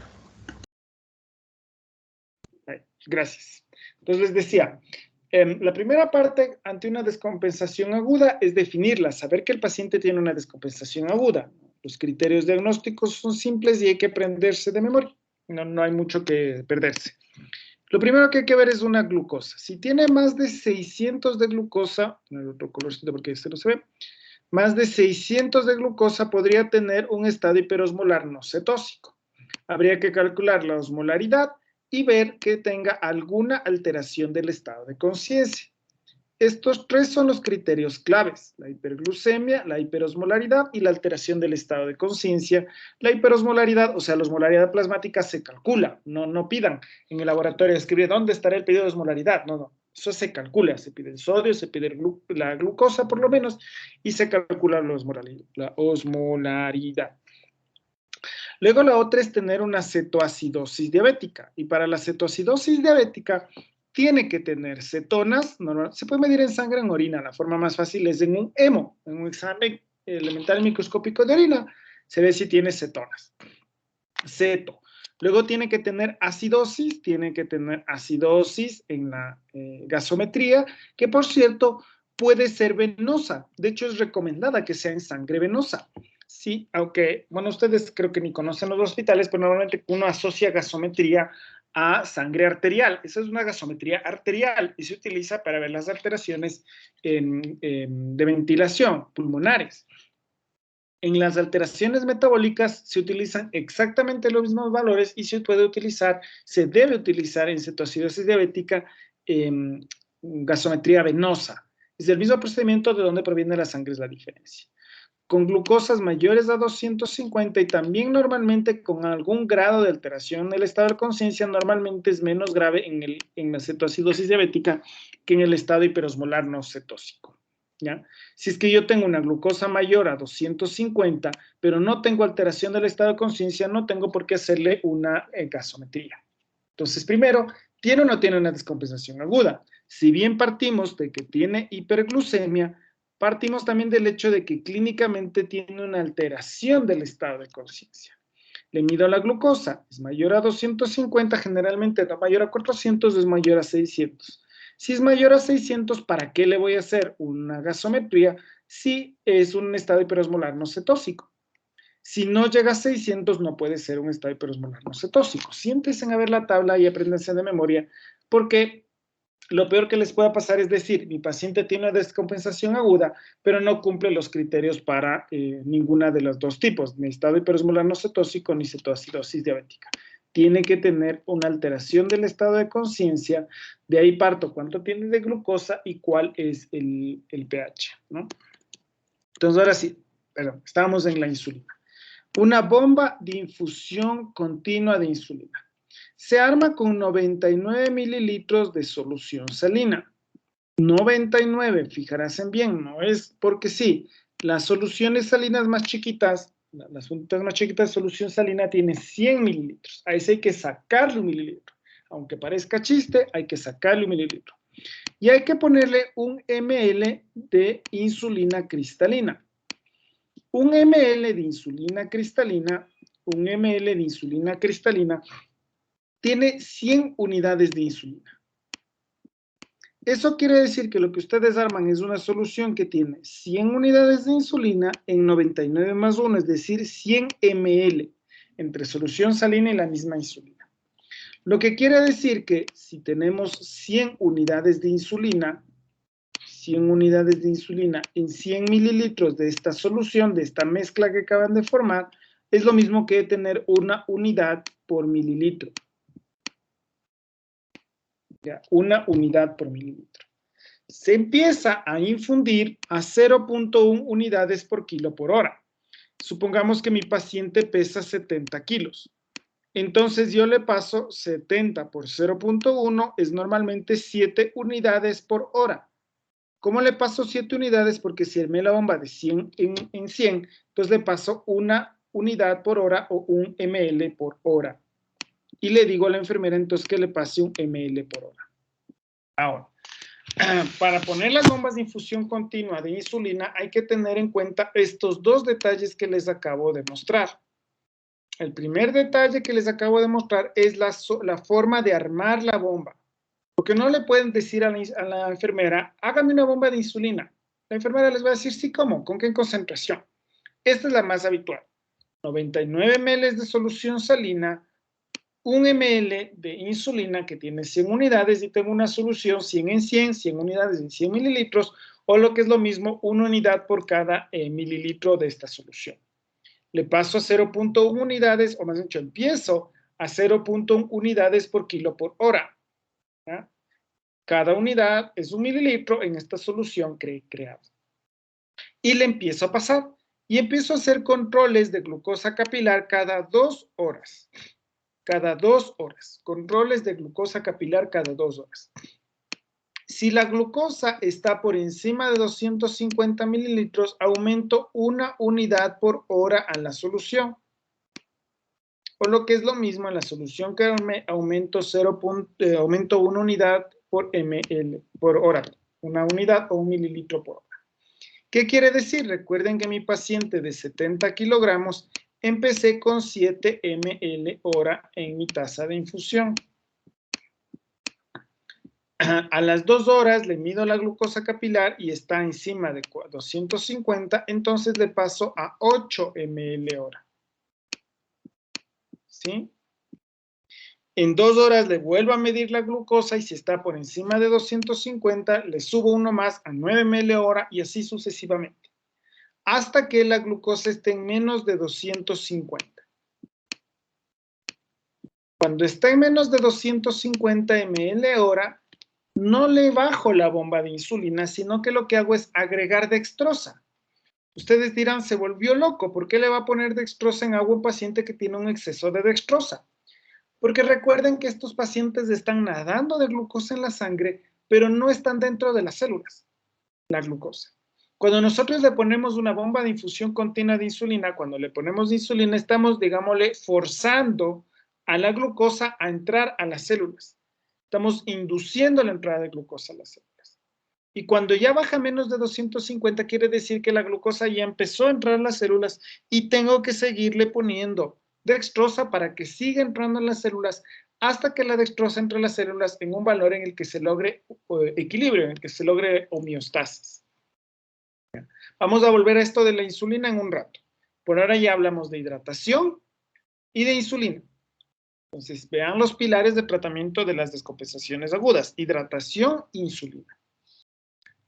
Gracias. Entonces les decía, la primera parte ante una descompensación aguda es definirla, saber que el paciente tiene una descompensación aguda. Los criterios diagnósticos son simples y hay que aprenderse de memoria. No hay mucho que perderse. Lo primero que hay que ver es una glucosa. Si tiene más de 600 de glucosa, no hay otro colorcito porque este no se ve, más de 600 de glucosa podría tener un estado hiperosmolar no cetósico. Habría que calcular la osmolaridad y ver que tenga alguna alteración del estado de conciencia. Estos tres son los criterios claves: la hiperglucemia, la hiperosmolaridad y la alteración del estado de conciencia. La hiperosmolaridad, o sea, la osmolaridad plasmática se calcula, no pidan en el laboratorio escribir dónde estará el pedido de osmolaridad, no, eso se calcula, se pide el sodio, se pide la glucosa por lo menos y se calcula la osmolaridad. Luego la otra es tener una cetoacidosis diabética, y para la cetoacidosis diabética tiene que tener cetonas, se puede medir en sangre o en orina, la forma más fácil es en un hemo, en un examen elemental microscópico de orina, se ve si tiene cetonas. Ceto. Luego tiene que tener acidosis en la gasometría, que por cierto puede ser venosa, de hecho es recomendada que sea en sangre venosa. Sí, aunque, bueno, ustedes creo que ni conocen los hospitales, pero normalmente uno asocia gasometría a sangre arterial. Esa es una gasometría arterial y se utiliza para ver las alteraciones de ventilación pulmonares. En las alteraciones metabólicas se utilizan exactamente los mismos valores y se debe utilizar en cetoacidosis diabética gasometría venosa. Es el mismo procedimiento de donde proviene la sangre, es la diferencia. Con glucosas mayores a 250 y también normalmente con algún grado de alteración en el estado de conciencia, normalmente es menos grave en la cetoacidosis diabética que en el estado hiperosmolar no cetósico. ¿Ya? Si es que yo tengo una glucosa mayor a 250, pero no tengo alteración del estado de conciencia, no tengo por qué hacerle una gasometría. Entonces, primero, ¿tiene o no tiene una descompensación aguda? Si bien partimos de que tiene hiperglucemia, partimos también del hecho de que clínicamente tiene una alteración del estado de conciencia. Le mido la glucosa, es mayor a 250, generalmente no mayor a 400, es mayor a 600. Si es mayor a 600, ¿para qué le voy a hacer una gasometría si es un estado hiperosmolar no cetósico? Si no llega a 600, no puede ser un estado hiperosmolar no cetósico. Siéntense a ver la tabla y apréndanse de memoria, porque lo peor que les pueda pasar es decir, mi paciente tiene una descompensación aguda, pero no cumple los criterios para ninguna de los dos tipos, ni estado hiperosmolar no cetósico ni cetoacidosis diabética. Tiene que tener una alteración del estado de conciencia, de ahí parto cuánto tiene de glucosa y cuál es el pH, ¿no? Entonces, ahora sí, estábamos en la insulina. Una bomba de infusión continua de insulina. Se arma con 99 mililitros de solución salina. 99, fijarás bien, no es porque sí. Las soluciones salinas más chiquitas, las unidades más chiquitas de solución salina tienen 100 mililitros. A ese hay que sacarle un mililitro. Aunque parezca chiste, hay que sacarle un mililitro. Y hay que ponerle un ml de insulina cristalina. Un ml de insulina cristalina tiene 100 unidades de insulina. Eso quiere decir que lo que ustedes arman es una solución que tiene 100 unidades de insulina en 99 más 1, es decir, 100 ml entre solución salina y la misma insulina. Lo que quiere decir que si tenemos 100 unidades de insulina en 100 mililitros de esta solución, de esta mezcla que acaban de formar, es lo mismo que tener una unidad por mililitro. ¿Ya? Una unidad por mililitro. Se empieza a infundir a 0.1 unidades por kilo por hora. Supongamos que mi paciente pesa 70 kilos. Entonces yo le paso 70 por 0.1, es normalmente 7 unidades por hora. ¿Cómo le paso 7 unidades? Porque si armé la bomba de 100 en 100, entonces le paso una unidad por hora o un ml por hora. Y le digo a la enfermera entonces que le pase un ml por hora. Ahora, para poner las bombas de infusión continua de insulina hay que tener en cuenta estos dos detalles que les acabo de mostrar. El primer detalle que les acabo de mostrar es la forma de armar la bomba. Porque no le pueden decir a la enfermera, hágame una bomba de insulina. La enfermera les va a decir, sí, ¿cómo? ¿Con qué concentración? Esta es la más habitual. 99 ml de solución salina, 1 ml de insulina que tiene 100 unidades y tengo una solución 100 en 100, 100 unidades en 100 mililitros, o lo que es lo mismo, 1 unidad por cada mililitro de esta solución. Le paso a 0.1 unidades, o más dicho, empiezo a 0.1 unidades por kilo por hora. ¿Ya? Cada unidad es 1 mililitro en esta solución creada. Y le empiezo a pasar. Y empiezo a hacer controles de glucosa capilar cada 2 horas. Cada 2 horas. Controles de glucosa capilar cada 2 horas. Si la glucosa está por encima de 250 mililitros, aumento 1 unidad por hora a la solución. O lo que es lo mismo en la solución que aumento 1 unidad por ml por hora. 1 unidad o 1 mililitro por hora. ¿Qué quiere decir? Recuerden que mi paciente de 70 kilogramos empecé con 7 ml hora en mi taza de infusión. A las 2 horas le mido la glucosa capilar y está encima de 250, entonces le paso a 8 ml hora. ¿Sí? En 2 horas le vuelvo a medir la glucosa y si está por encima de 250, le subo uno más a 9 ml hora y así sucesivamente, hasta que la glucosa esté en menos de 250. Cuando está en menos de 250 ml hora, no le bajo la bomba de insulina, sino que lo que hago es agregar dextrosa. Ustedes dirán, se volvió loco, ¿por qué le va a poner dextrosa en agua a un paciente que tiene un exceso de dextrosa? Porque recuerden que estos pacientes están nadando de glucosa en la sangre, pero no están dentro de las células, la glucosa. Cuando nosotros le ponemos una bomba de infusión continua de insulina, cuando le ponemos insulina, estamos, digámosle, forzando a la glucosa a entrar a las células. Estamos induciendo la entrada de glucosa a las células. Y cuando ya baja menos de 250, quiere decir que la glucosa ya empezó a entrar a las células y tengo que seguirle poniendo dextrosa para que siga entrando en las células hasta que la dextrosa entre a las células en un valor en el que se logre equilibrio, en el que se logre homeostasis. Vamos a volver a esto de la insulina en un rato. Por ahora ya hablamos de hidratación y de insulina. Entonces, vean los pilares de tratamiento de las descompensaciones agudas. Hidratación, insulina.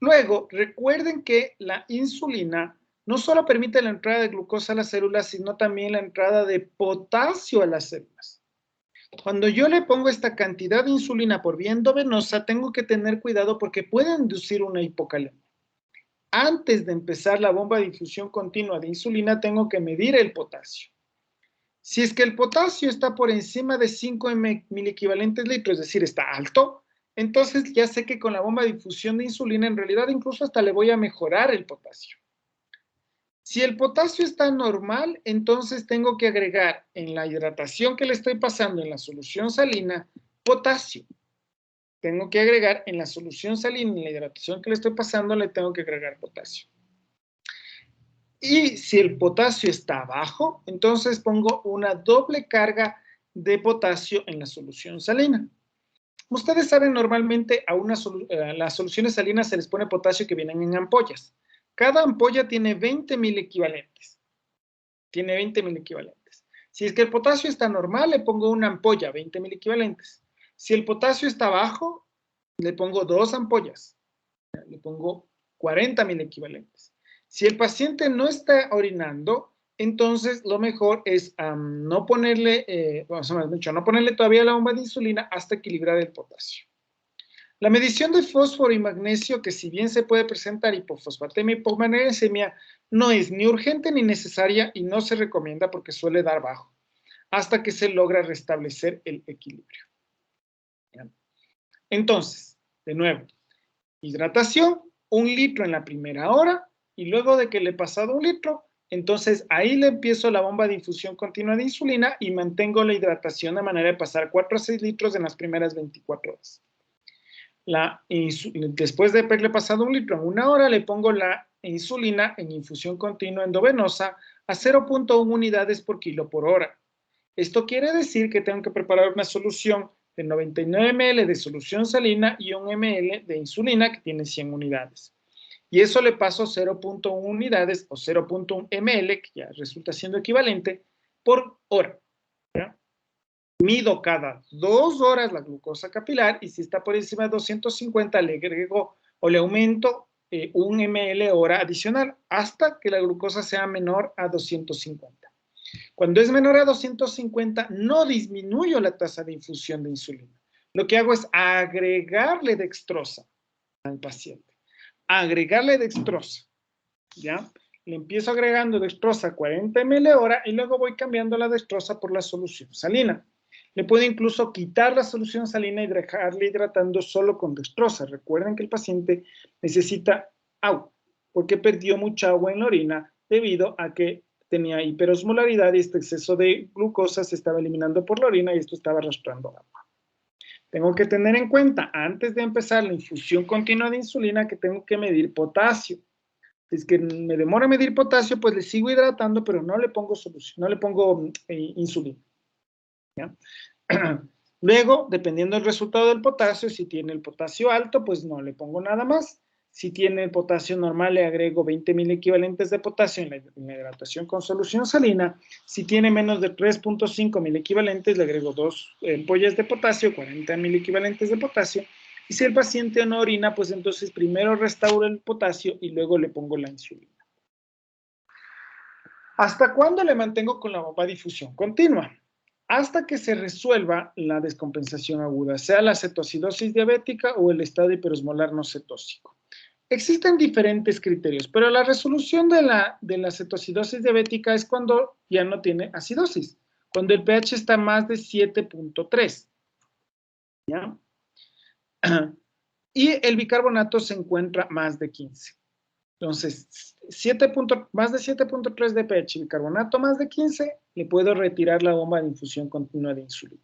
Luego, recuerden que la insulina no solo permite la entrada de glucosa a las células, sino también la entrada de potasio a las células. Cuando yo le pongo esta cantidad de insulina por vía endovenosa, tengo que tener cuidado porque puede inducir una hipocalemia. Antes de empezar la bomba de infusión continua de insulina, tengo que medir el potasio. Si es que el potasio está por encima de 5 miliequivalentes litros, es decir, está alto, entonces ya sé que con la bomba de infusión de insulina, en realidad incluso hasta le voy a mejorar el potasio. Si el potasio está normal, entonces tengo que agregar en la hidratación que le estoy pasando en la solución salina, potasio. Tengo que agregar en la solución salina, en la hidratación que le estoy pasando, le tengo que agregar potasio. Y si el potasio está bajo, entonces pongo una doble carga de potasio en la solución salina. Como ustedes saben, normalmente a las soluciones salinas se les pone potasio que vienen en ampollas. Cada ampolla tiene 20.000 equivalentes. Tiene 20.000 equivalentes. Si es que el potasio está normal, le pongo una ampolla, 20.000 equivalentes. Si el potasio está bajo, le pongo 2 ampollas. Le pongo 40.000 equivalentes. Si el paciente no está orinando, entonces lo mejor es no ponerle, no ponerle todavía la bomba de insulina hasta equilibrar el potasio. La medición de fósforo y magnesio, que si bien se puede presentar hipofosfatemia y hipomagnesemia, no es ni urgente ni necesaria y no se recomienda porque suele dar bajo, hasta que se logra restablecer el equilibrio. Entonces, de nuevo, hidratación, 1 litro en la primera hora, y luego de que le he pasado 1 litro, entonces ahí le empiezo la bomba de infusión continua de insulina y mantengo la hidratación de manera de pasar 4 a 6 litros en las primeras 24 horas. Después de haberle pasado 1 litro en 1 hora, le pongo la insulina en infusión continua endovenosa a 0.1 unidades por kilo por hora. Esto quiere decir que tengo que preparar una solución de 99 ml de solución salina y 1 ml de insulina que tiene 100 unidades. Y eso le paso 0.1 unidades o 0.1 ml, que ya resulta siendo equivalente, por hora. ¿Ya? Mido cada 2 horas la glucosa capilar y si está por encima de 250 le agrego o le aumento 1 ml hora adicional hasta que la glucosa sea menor a 250. Cuando es menor a 250 no disminuyo la tasa de infusión de insulina. Lo que hago es agregarle dextrosa al paciente. Agregarle dextrosa, ¿ya? Le empiezo agregando dextrosa 40 ml hora y luego voy cambiando la dextrosa por la solución salina. Le puedo incluso quitar la solución salina y dejarle hidratando solo con dextrosa. Recuerden que el paciente necesita agua porque perdió mucha agua en la orina debido a que tenía hiperosmolaridad y este exceso de glucosa se estaba eliminando por la orina y esto estaba arrastrando agua. Tengo que tener en cuenta, antes de empezar la infusión continua de insulina, que tengo que medir potasio. Si es que me demora a medir potasio, pues le sigo hidratando, pero no le pongo solución, no le pongo insulina. ¿Ya? Luego, dependiendo del resultado del potasio, si tiene el potasio alto, pues no le pongo nada más. Si tiene el potasio normal, le agrego 20.000 equivalentes de potasio en la hidratación con solución salina. Si tiene menos de 3.5 mil equivalentes, le agrego 2 ampollas de potasio, 40.000 equivalentes de potasio. Y si el paciente no orina, pues entonces primero restauro el potasio y luego le pongo la insulina. ¿Hasta cuándo le mantengo con la bomba de difusión continua? Hasta que se resuelva la descompensación aguda, sea la cetoacidosis diabética o el estado hiperosmolar no cetósico. Existen diferentes criterios, pero la resolución de la cetoacidosis diabética es cuando ya no tiene acidosis, cuando el pH está más de 7.3. ¿Ya? Y el bicarbonato se encuentra más de 15. Entonces, más de 7.3 de pH, bicarbonato más de 15, le puedo retirar la bomba de infusión continua de insulina.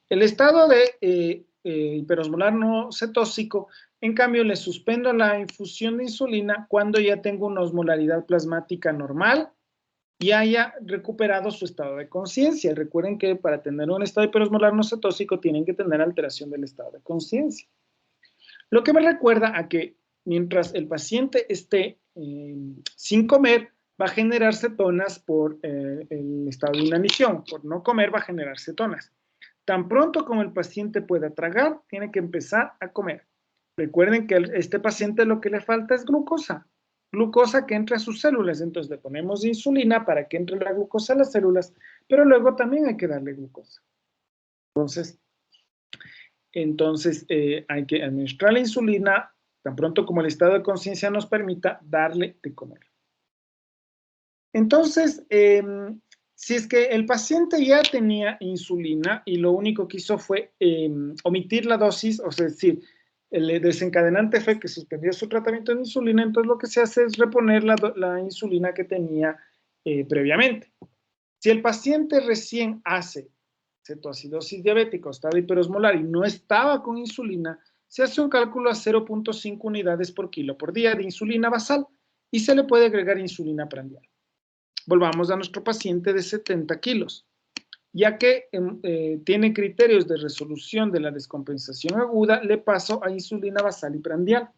El estado de hiperosmolar no cetósico, en cambio, le suspendo la infusión de insulina cuando ya tengo una osmolaridad plasmática normal y haya recuperado su estado de conciencia. Recuerden que para tener un estado hiperosmolar no cetósico tienen que tener alteración del estado de conciencia. Lo que me recuerda a que mientras el paciente esté sin comer, va a generar cetonas por el estado de inanición. Por no comer va a generar cetonas. Tan pronto como el paciente pueda tragar, tiene que empezar a comer. Recuerden que a este paciente lo que le falta es glucosa. Glucosa que entre a sus células. Entonces le ponemos insulina para que entre la glucosa a las células, pero luego también hay que darle glucosa. Entonces hay que administrar la insulina tan pronto como el estado de conciencia nos permita darle de comer. Entonces, si es que el paciente ya tenía insulina y lo único que hizo fue omitir la dosis, o sea, es decir, el desencadenante fue que suspendió su tratamiento de insulina, entonces lo que se hace es reponer la insulina que tenía previamente. Si el paciente recién hace cetoacidosis diabética o estado hiperosmolar y no estaba con insulina, se hace un cálculo a 0.5 unidades por kilo por día de insulina basal y se le puede agregar insulina prandial. Volvamos a nuestro paciente de 70 kilos. Ya que tiene criterios de resolución de la descompensación aguda, le paso a insulina basal y prandial.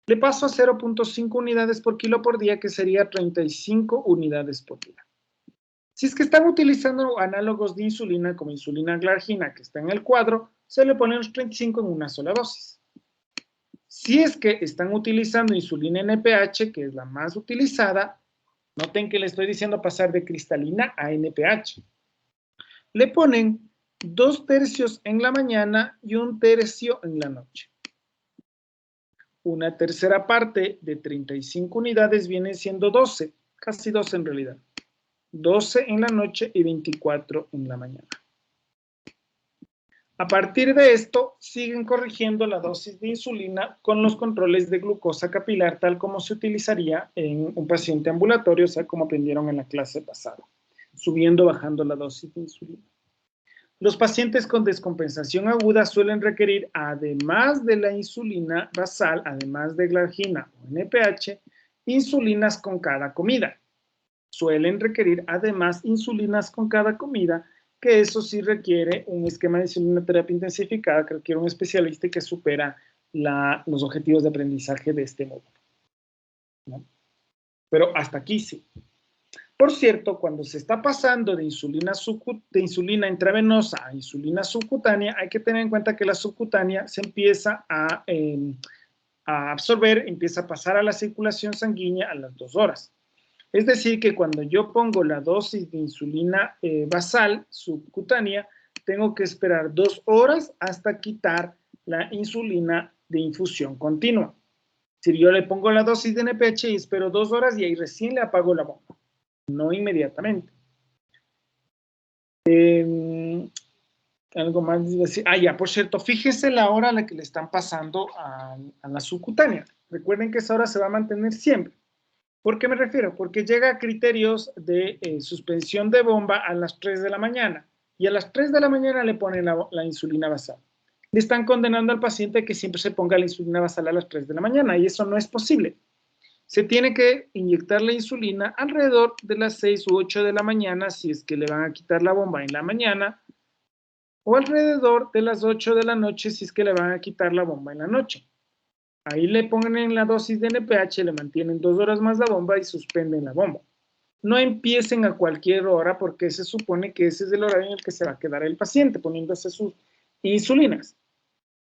Le paso a 0.5 unidades por kilo por día, que sería 35 unidades por día. Si es que están utilizando análogos de insulina como insulina glargina, que está en el cuadro, se le ponen los 35 en una sola dosis. Si es que están utilizando insulina NPH, que es la más utilizada, noten que le estoy diciendo pasar de cristalina a NPH. Le ponen 2 tercios en la mañana y 1 tercio en la noche. Una tercera parte de 35 unidades viene siendo 12, casi 12 en realidad. 12 en la noche y 24 en la mañana. A partir de esto, siguen corrigiendo la dosis de insulina con los controles de glucosa capilar, tal como se utilizaría en un paciente ambulatorio, o sea, como aprendieron en la clase pasada, subiendo, bajando la dosis de insulina. Los pacientes con descompensación aguda suelen requerir, además de la insulina basal, además de glargina o NPH, insulinas con cada comida. suelen requerir además insulinas con cada comida, que eso sí requiere un esquema de insulina terapia intensificada, que requiere un especialista y que supera los objetivos de aprendizaje de este módulo, ¿no? Pero hasta aquí sí. Por cierto, cuando se está pasando de insulina intravenosa a insulina subcutánea, hay que tener en cuenta que la subcutánea se empieza a absorber, empieza a pasar a la circulación sanguínea a las 2 horas. Es decir, que cuando yo pongo la dosis de insulina basal subcutánea, tengo que esperar 2 horas hasta quitar la insulina de infusión continua. Si yo le pongo la dosis de NPH y espero 2 horas y ahí recién le apago la bomba, no inmediatamente. Algo más decir. Ya, por cierto, fíjese la hora a la que le están pasando a la subcutánea. Recuerden que esa hora se va a mantener siempre. ¿Por qué me refiero? Porque llega a criterios de suspensión de bomba a las 3 de la mañana y a las 3 de la mañana le ponen la insulina basal. Le están condenando al paciente a que siempre se ponga la insulina basal a las 3 de la mañana y eso no es posible. Se tiene que inyectar la insulina alrededor de las 6 u 8 de la mañana si es que le van a quitar la bomba en la mañana o alrededor de las 8 de la noche si es que le van a quitar la bomba en la noche. Ahí le ponen en la dosis de NPH, le mantienen 2 horas más la bomba y suspenden la bomba. No empiecen a cualquier hora porque se supone que ese es el horario en el que se va a quedar el paciente poniéndose sus insulinas.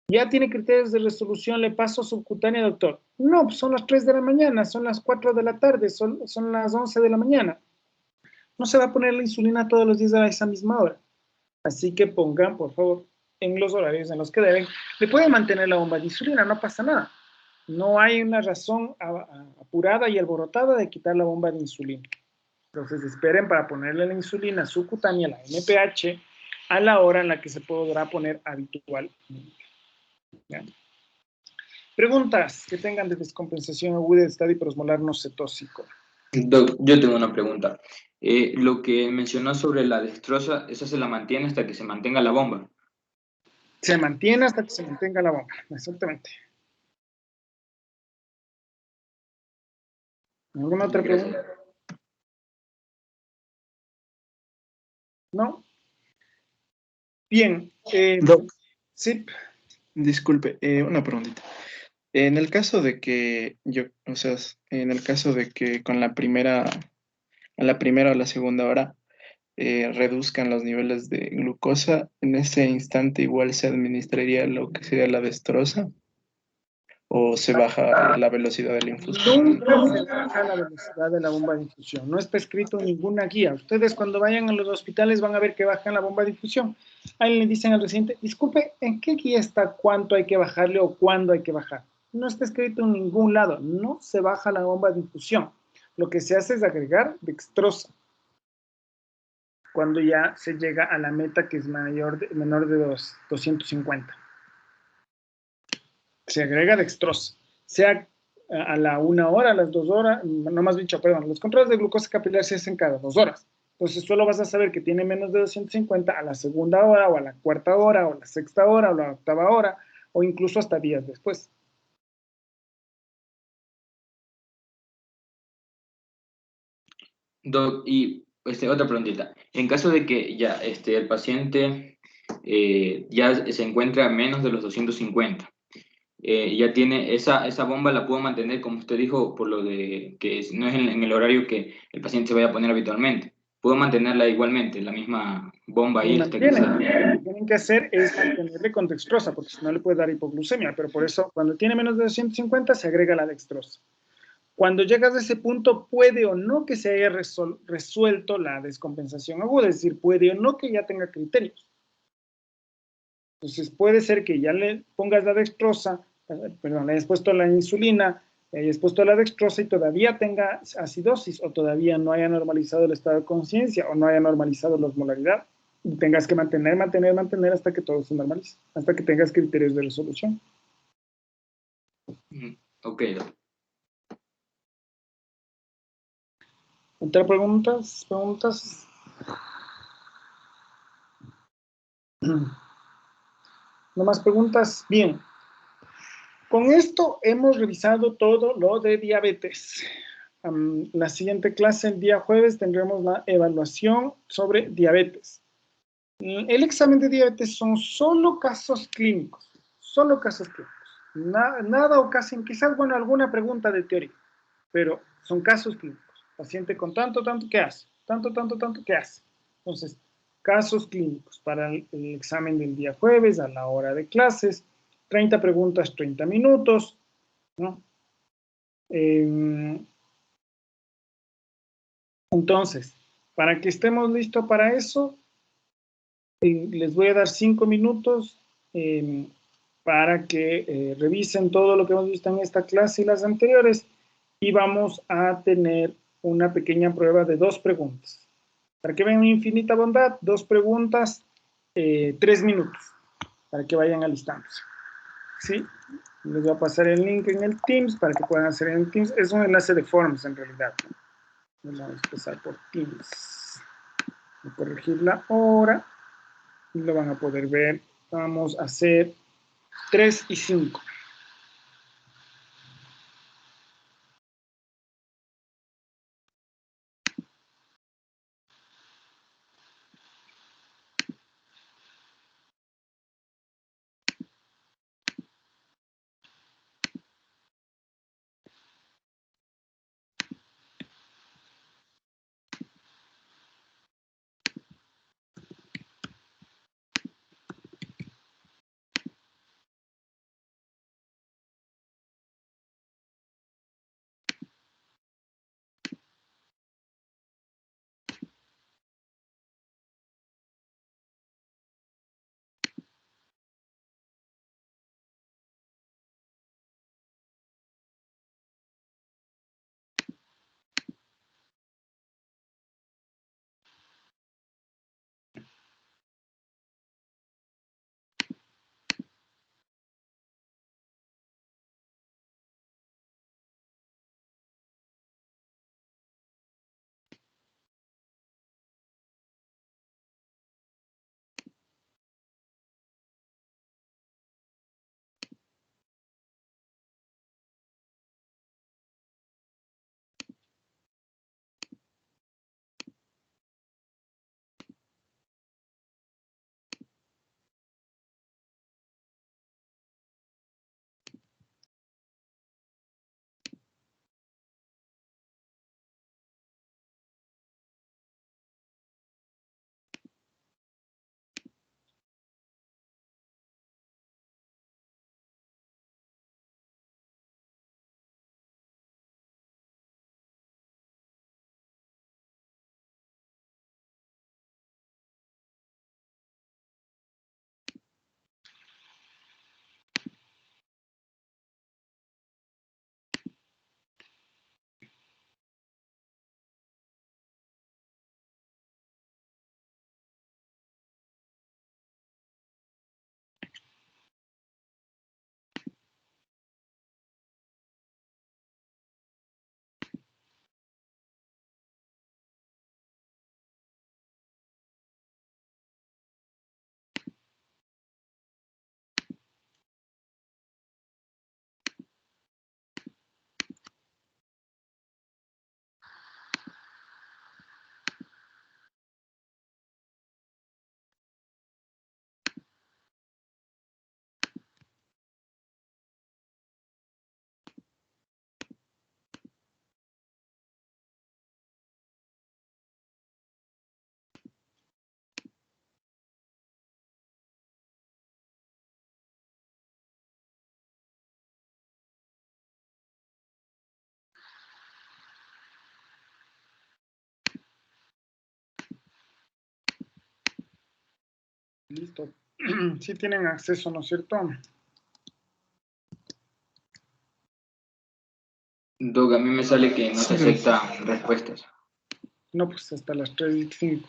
Ya tiene criterios de resolución, le paso subcutánea, doctor. No, pues son las 3 de la mañana, son las 4 de la tarde, son las 11 de la mañana. No se va a poner la insulina todos los días a esa misma hora. Así que pongan, por favor, en los horarios en los que deben. Le pueden mantener la bomba de insulina, no pasa nada. No hay una razón apurada y alborotada de quitar la bomba de insulina. Entonces esperen para ponerle la insulina subcutánea, la NPH, a la hora en la que se podrá poner habitual. ¿Ya? Preguntas que tengan de descompensación aguda de estado hiperosmolar no cetóxico. Doc, yo tengo una pregunta. Lo que mencionó sobre la dextrosa, esa se la mantiene hasta que se mantenga la bomba. Se mantiene hasta que se mantenga la bomba, exactamente. ¿Alguna otra pregunta? ¿No? Bien. Doc, Sí. disculpe, una preguntita. En el caso de que en el caso de que con a la primera o la segunda hora reduzcan los niveles de glucosa, en ese instante igual se administraría lo que sería la destroza o se baja la velocidad de la infusión. Nunca se baja la velocidad de la bomba de infusión. No está escrito en ninguna guía. Ustedes cuando vayan a los hospitales van a ver que bajan la bomba de infusión. Ahí le dicen al residente, disculpe, ¿en qué guía está cuánto hay que bajarle o cuándo hay que bajar? No está escrito en ningún lado. No se baja la bomba de infusión. Lo que se hace es agregar dextrosa cuando ya se llega a la meta que es menor de 250. Se agrega dextrosa, sea a la 1 hora, a las 2 horas, no más dicho, perdón, los controles de glucosa capilar se hacen cada 2 horas. Entonces solo vas a saber que tiene menos de 250 a la segunda hora, o a la cuarta hora, o a la sexta hora, o a la octava hora, o incluso hasta días después. Doc, y otra preguntita. En caso de que ya el paciente ya se encuentra a menos de los 250, ya tiene esa bomba, la puedo mantener, como usted dijo, por lo de que no es en el horario que el paciente se vaya a poner habitualmente. Puedo mantenerla igualmente, la misma bomba ahí hasta que sea. Lo que tienen que hacer es mantenerle con dextrosa, porque si no le puede dar hipoglucemia, pero por eso cuando tiene menos de 250 se agrega la dextrosa. Cuando llegas a ese punto, puede o no que se haya resuelto la descompensación aguda, es decir, puede o no que ya tenga criterios. Entonces, puede ser que ya le pongas la dextrosa, perdón, le hayas puesto la insulina, le hayas puesto la dextrosa y todavía tenga acidosis o todavía no haya normalizado el estado de conciencia o no haya normalizado la osmolaridad. Y tengas que mantener hasta que todo se normalice, hasta que tengas criterios de resolución. Ok, doc. ¿Otra preguntas? ¿No más preguntas? Bien. Con esto hemos revisado todo lo de diabetes. la siguiente clase, el día jueves, tendremos la evaluación sobre diabetes. El examen de diabetes son solo casos clínicos, solo casos clínicos. Nada o casi, quizás, bueno, alguna pregunta de teoría, pero son casos clínicos. Paciente con tanto, tanto, ¿qué hace? Tanto, tanto, tanto, ¿qué hace? Entonces, casos clínicos para el examen del día jueves a la hora de clases, 30 preguntas, 30 minutos, ¿no? Entonces, para que estemos listos para eso, les voy a dar 5 minutos para que revisen todo lo que hemos visto en esta clase y las anteriores, y vamos a tener una pequeña prueba de 2 preguntas. Para que vean mi infinita bondad, 2 preguntas, 3 minutos, para que vayan alistándose. ¿Sí? Les voy a pasar el link en el Teams para que puedan hacer en el Teams. Es un enlace de Forms en realidad. Vamos a empezar por Teams. Voy a corregir la hora y lo van a poder ver. Vamos a hacer 3 y 5. Listo. Sí tienen acceso, ¿no es cierto? Doc, a mí me sale que no se Sí. aceptan respuestas. No, pues hasta las 3 y 5.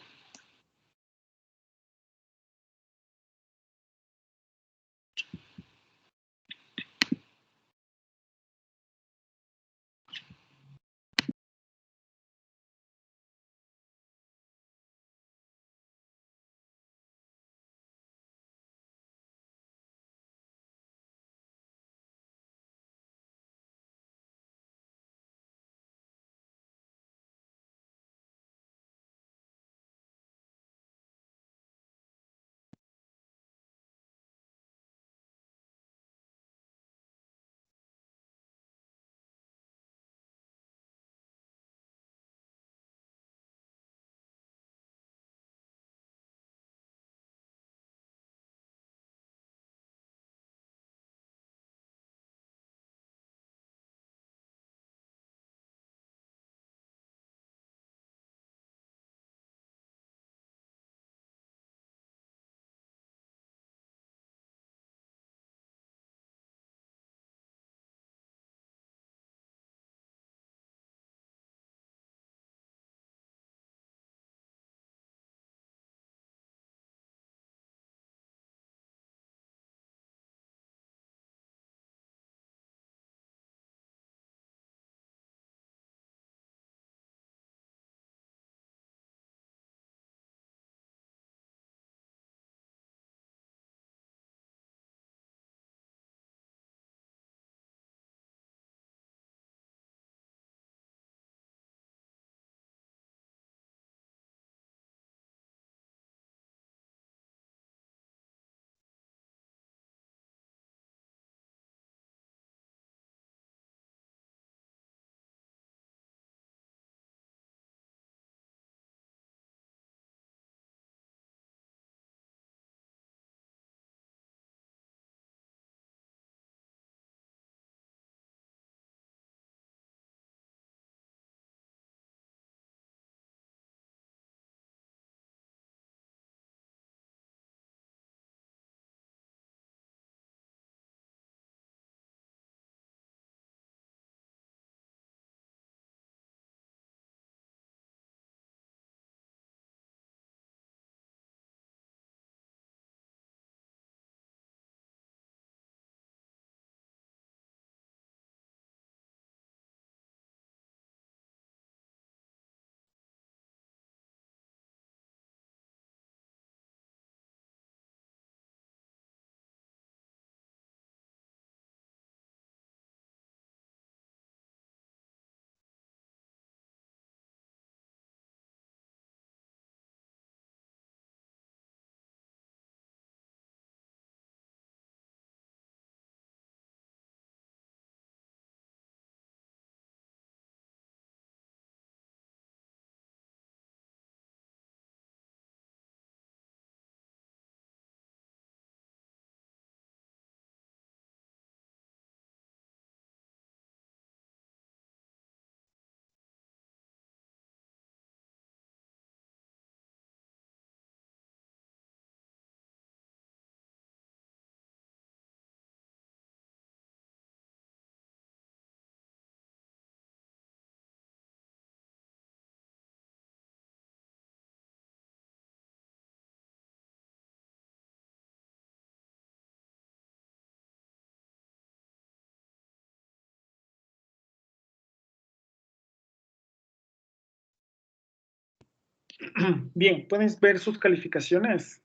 Bien, ¿pueden ver sus calificaciones?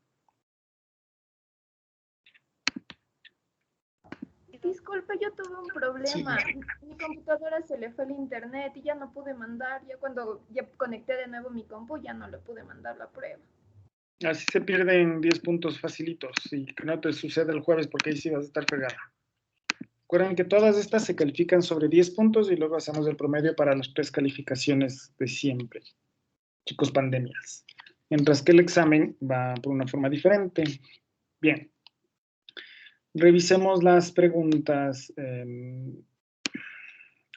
Disculpe, yo tuve un problema. Mi computadora se le fue el internet y ya no pude mandar. Ya cuando ya conecté de nuevo mi compu, ya no le pude mandar la prueba. Así se pierden 10 puntos facilitos y que no te suceda el jueves porque ahí sí vas a estar fregada. Recuerden que todas estas se califican sobre 10 puntos y luego hacemos el promedio para las 3 calificaciones de siempre. Chicos, pandemias. Mientras que el examen va por una forma diferente. Bien. Revisemos las preguntas.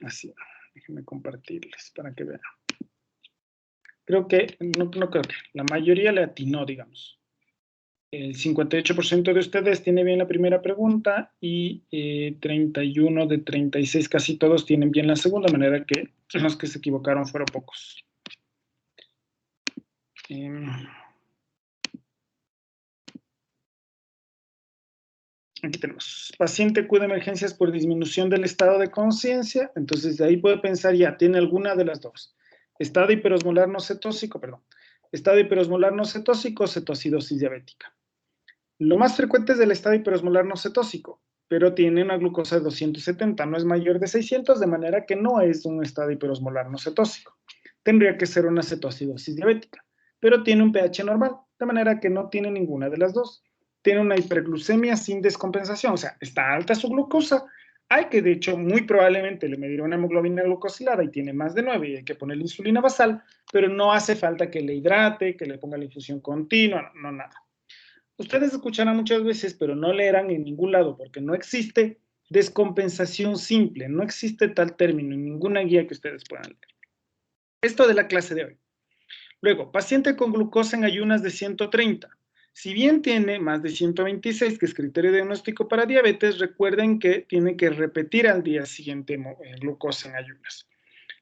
Así, déjenme compartirles para que vean. Creo que, no creo que, la mayoría le atinó, digamos. El 58% de ustedes tiene bien la primera pregunta y 31 de 36, casi todos tienen bien la segunda, de manera que los que se equivocaron fueron pocos. Aquí tenemos, paciente acude a emergencias por disminución del estado de conciencia, entonces de ahí puede pensar ya, tiene alguna de las dos. Estado hiperosmolar no cetóxico, perdón. Estado hiperosmolar no cetóxico, cetocidosis diabética. Lo más frecuente es el estado hiperosmolar no cetóxico, pero tiene una glucosa de 270, no es mayor de 600, de manera que no es un estado hiperosmolar no cetóxico. Tendría que ser una cetoacidosis diabética, pero tiene un pH normal, de manera que no tiene ninguna de las dos. Tiene una hiperglucemia sin descompensación, o sea, está alta su glucosa. Hay que, de hecho, muy probablemente le medirá una hemoglobina glucosilada y tiene más de 9 y hay que ponerle insulina basal, pero no hace falta que le hidrate, que le ponga la infusión continua, no nada. Ustedes escucharán muchas veces, pero no leerán en ningún lado, porque no existe descompensación simple, no existe tal término en ninguna guía que ustedes puedan leer. Esto de la clase de hoy. Luego, paciente con glucosa en ayunas de 130. Si bien tiene más de 126, que es criterio diagnóstico para diabetes, recuerden que tiene que repetir al día siguiente glucosa en ayunas.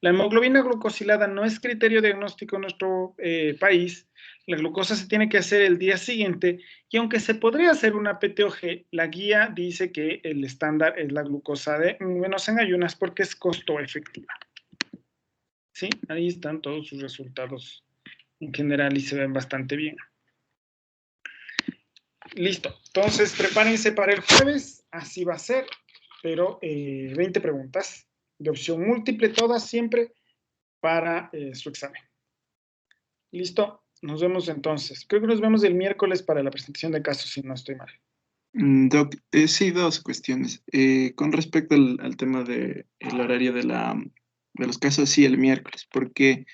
La hemoglobina glucosilada no es criterio diagnóstico en nuestro país. La glucosa se tiene que hacer el día siguiente y aunque se podría hacer una PTOG, la guía dice que el estándar es la glucosa de menos en ayunas porque es costo efectiva. ¿Sí? Ahí están todos sus resultados en general y se ven bastante bien. Listo. Entonces, prepárense para el jueves. Así va a ser, pero 20 preguntas de opción múltiple, todas siempre para su examen. Listo, nos vemos entonces. Creo que nos vemos el miércoles para la presentación de casos, si no estoy mal. Doc, sí, dos cuestiones. Con respecto al tema del horario de los casos, sí, el miércoles, porque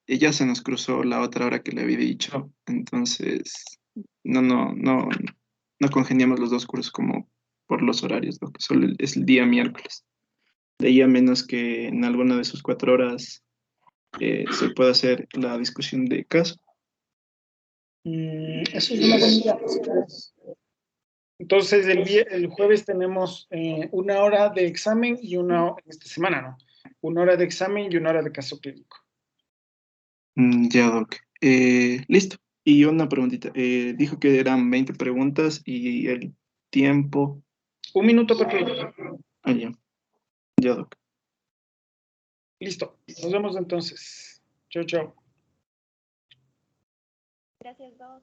ya se nos cruzó la otra hora que le había dicho, entonces no congeniamos los dos cursos como por los horarios, Doc, solo es el día miércoles. De ahí a menos que en alguna de sus 4 horas se pueda hacer la discusión de caso. Eso es una buena idea. Entonces, el jueves tenemos 1 hora de examen y esta semana, ¿no? 1 hora de examen y 1 hora de caso clínico. Ya, Doc. Listo. Y una preguntita. Dijo que eran 20 preguntas y el tiempo. 1 minuto por pregunta. Ah, ya. Ya, Doc. Listo. Nos vemos entonces. Chao, chao. Gracias, Doc.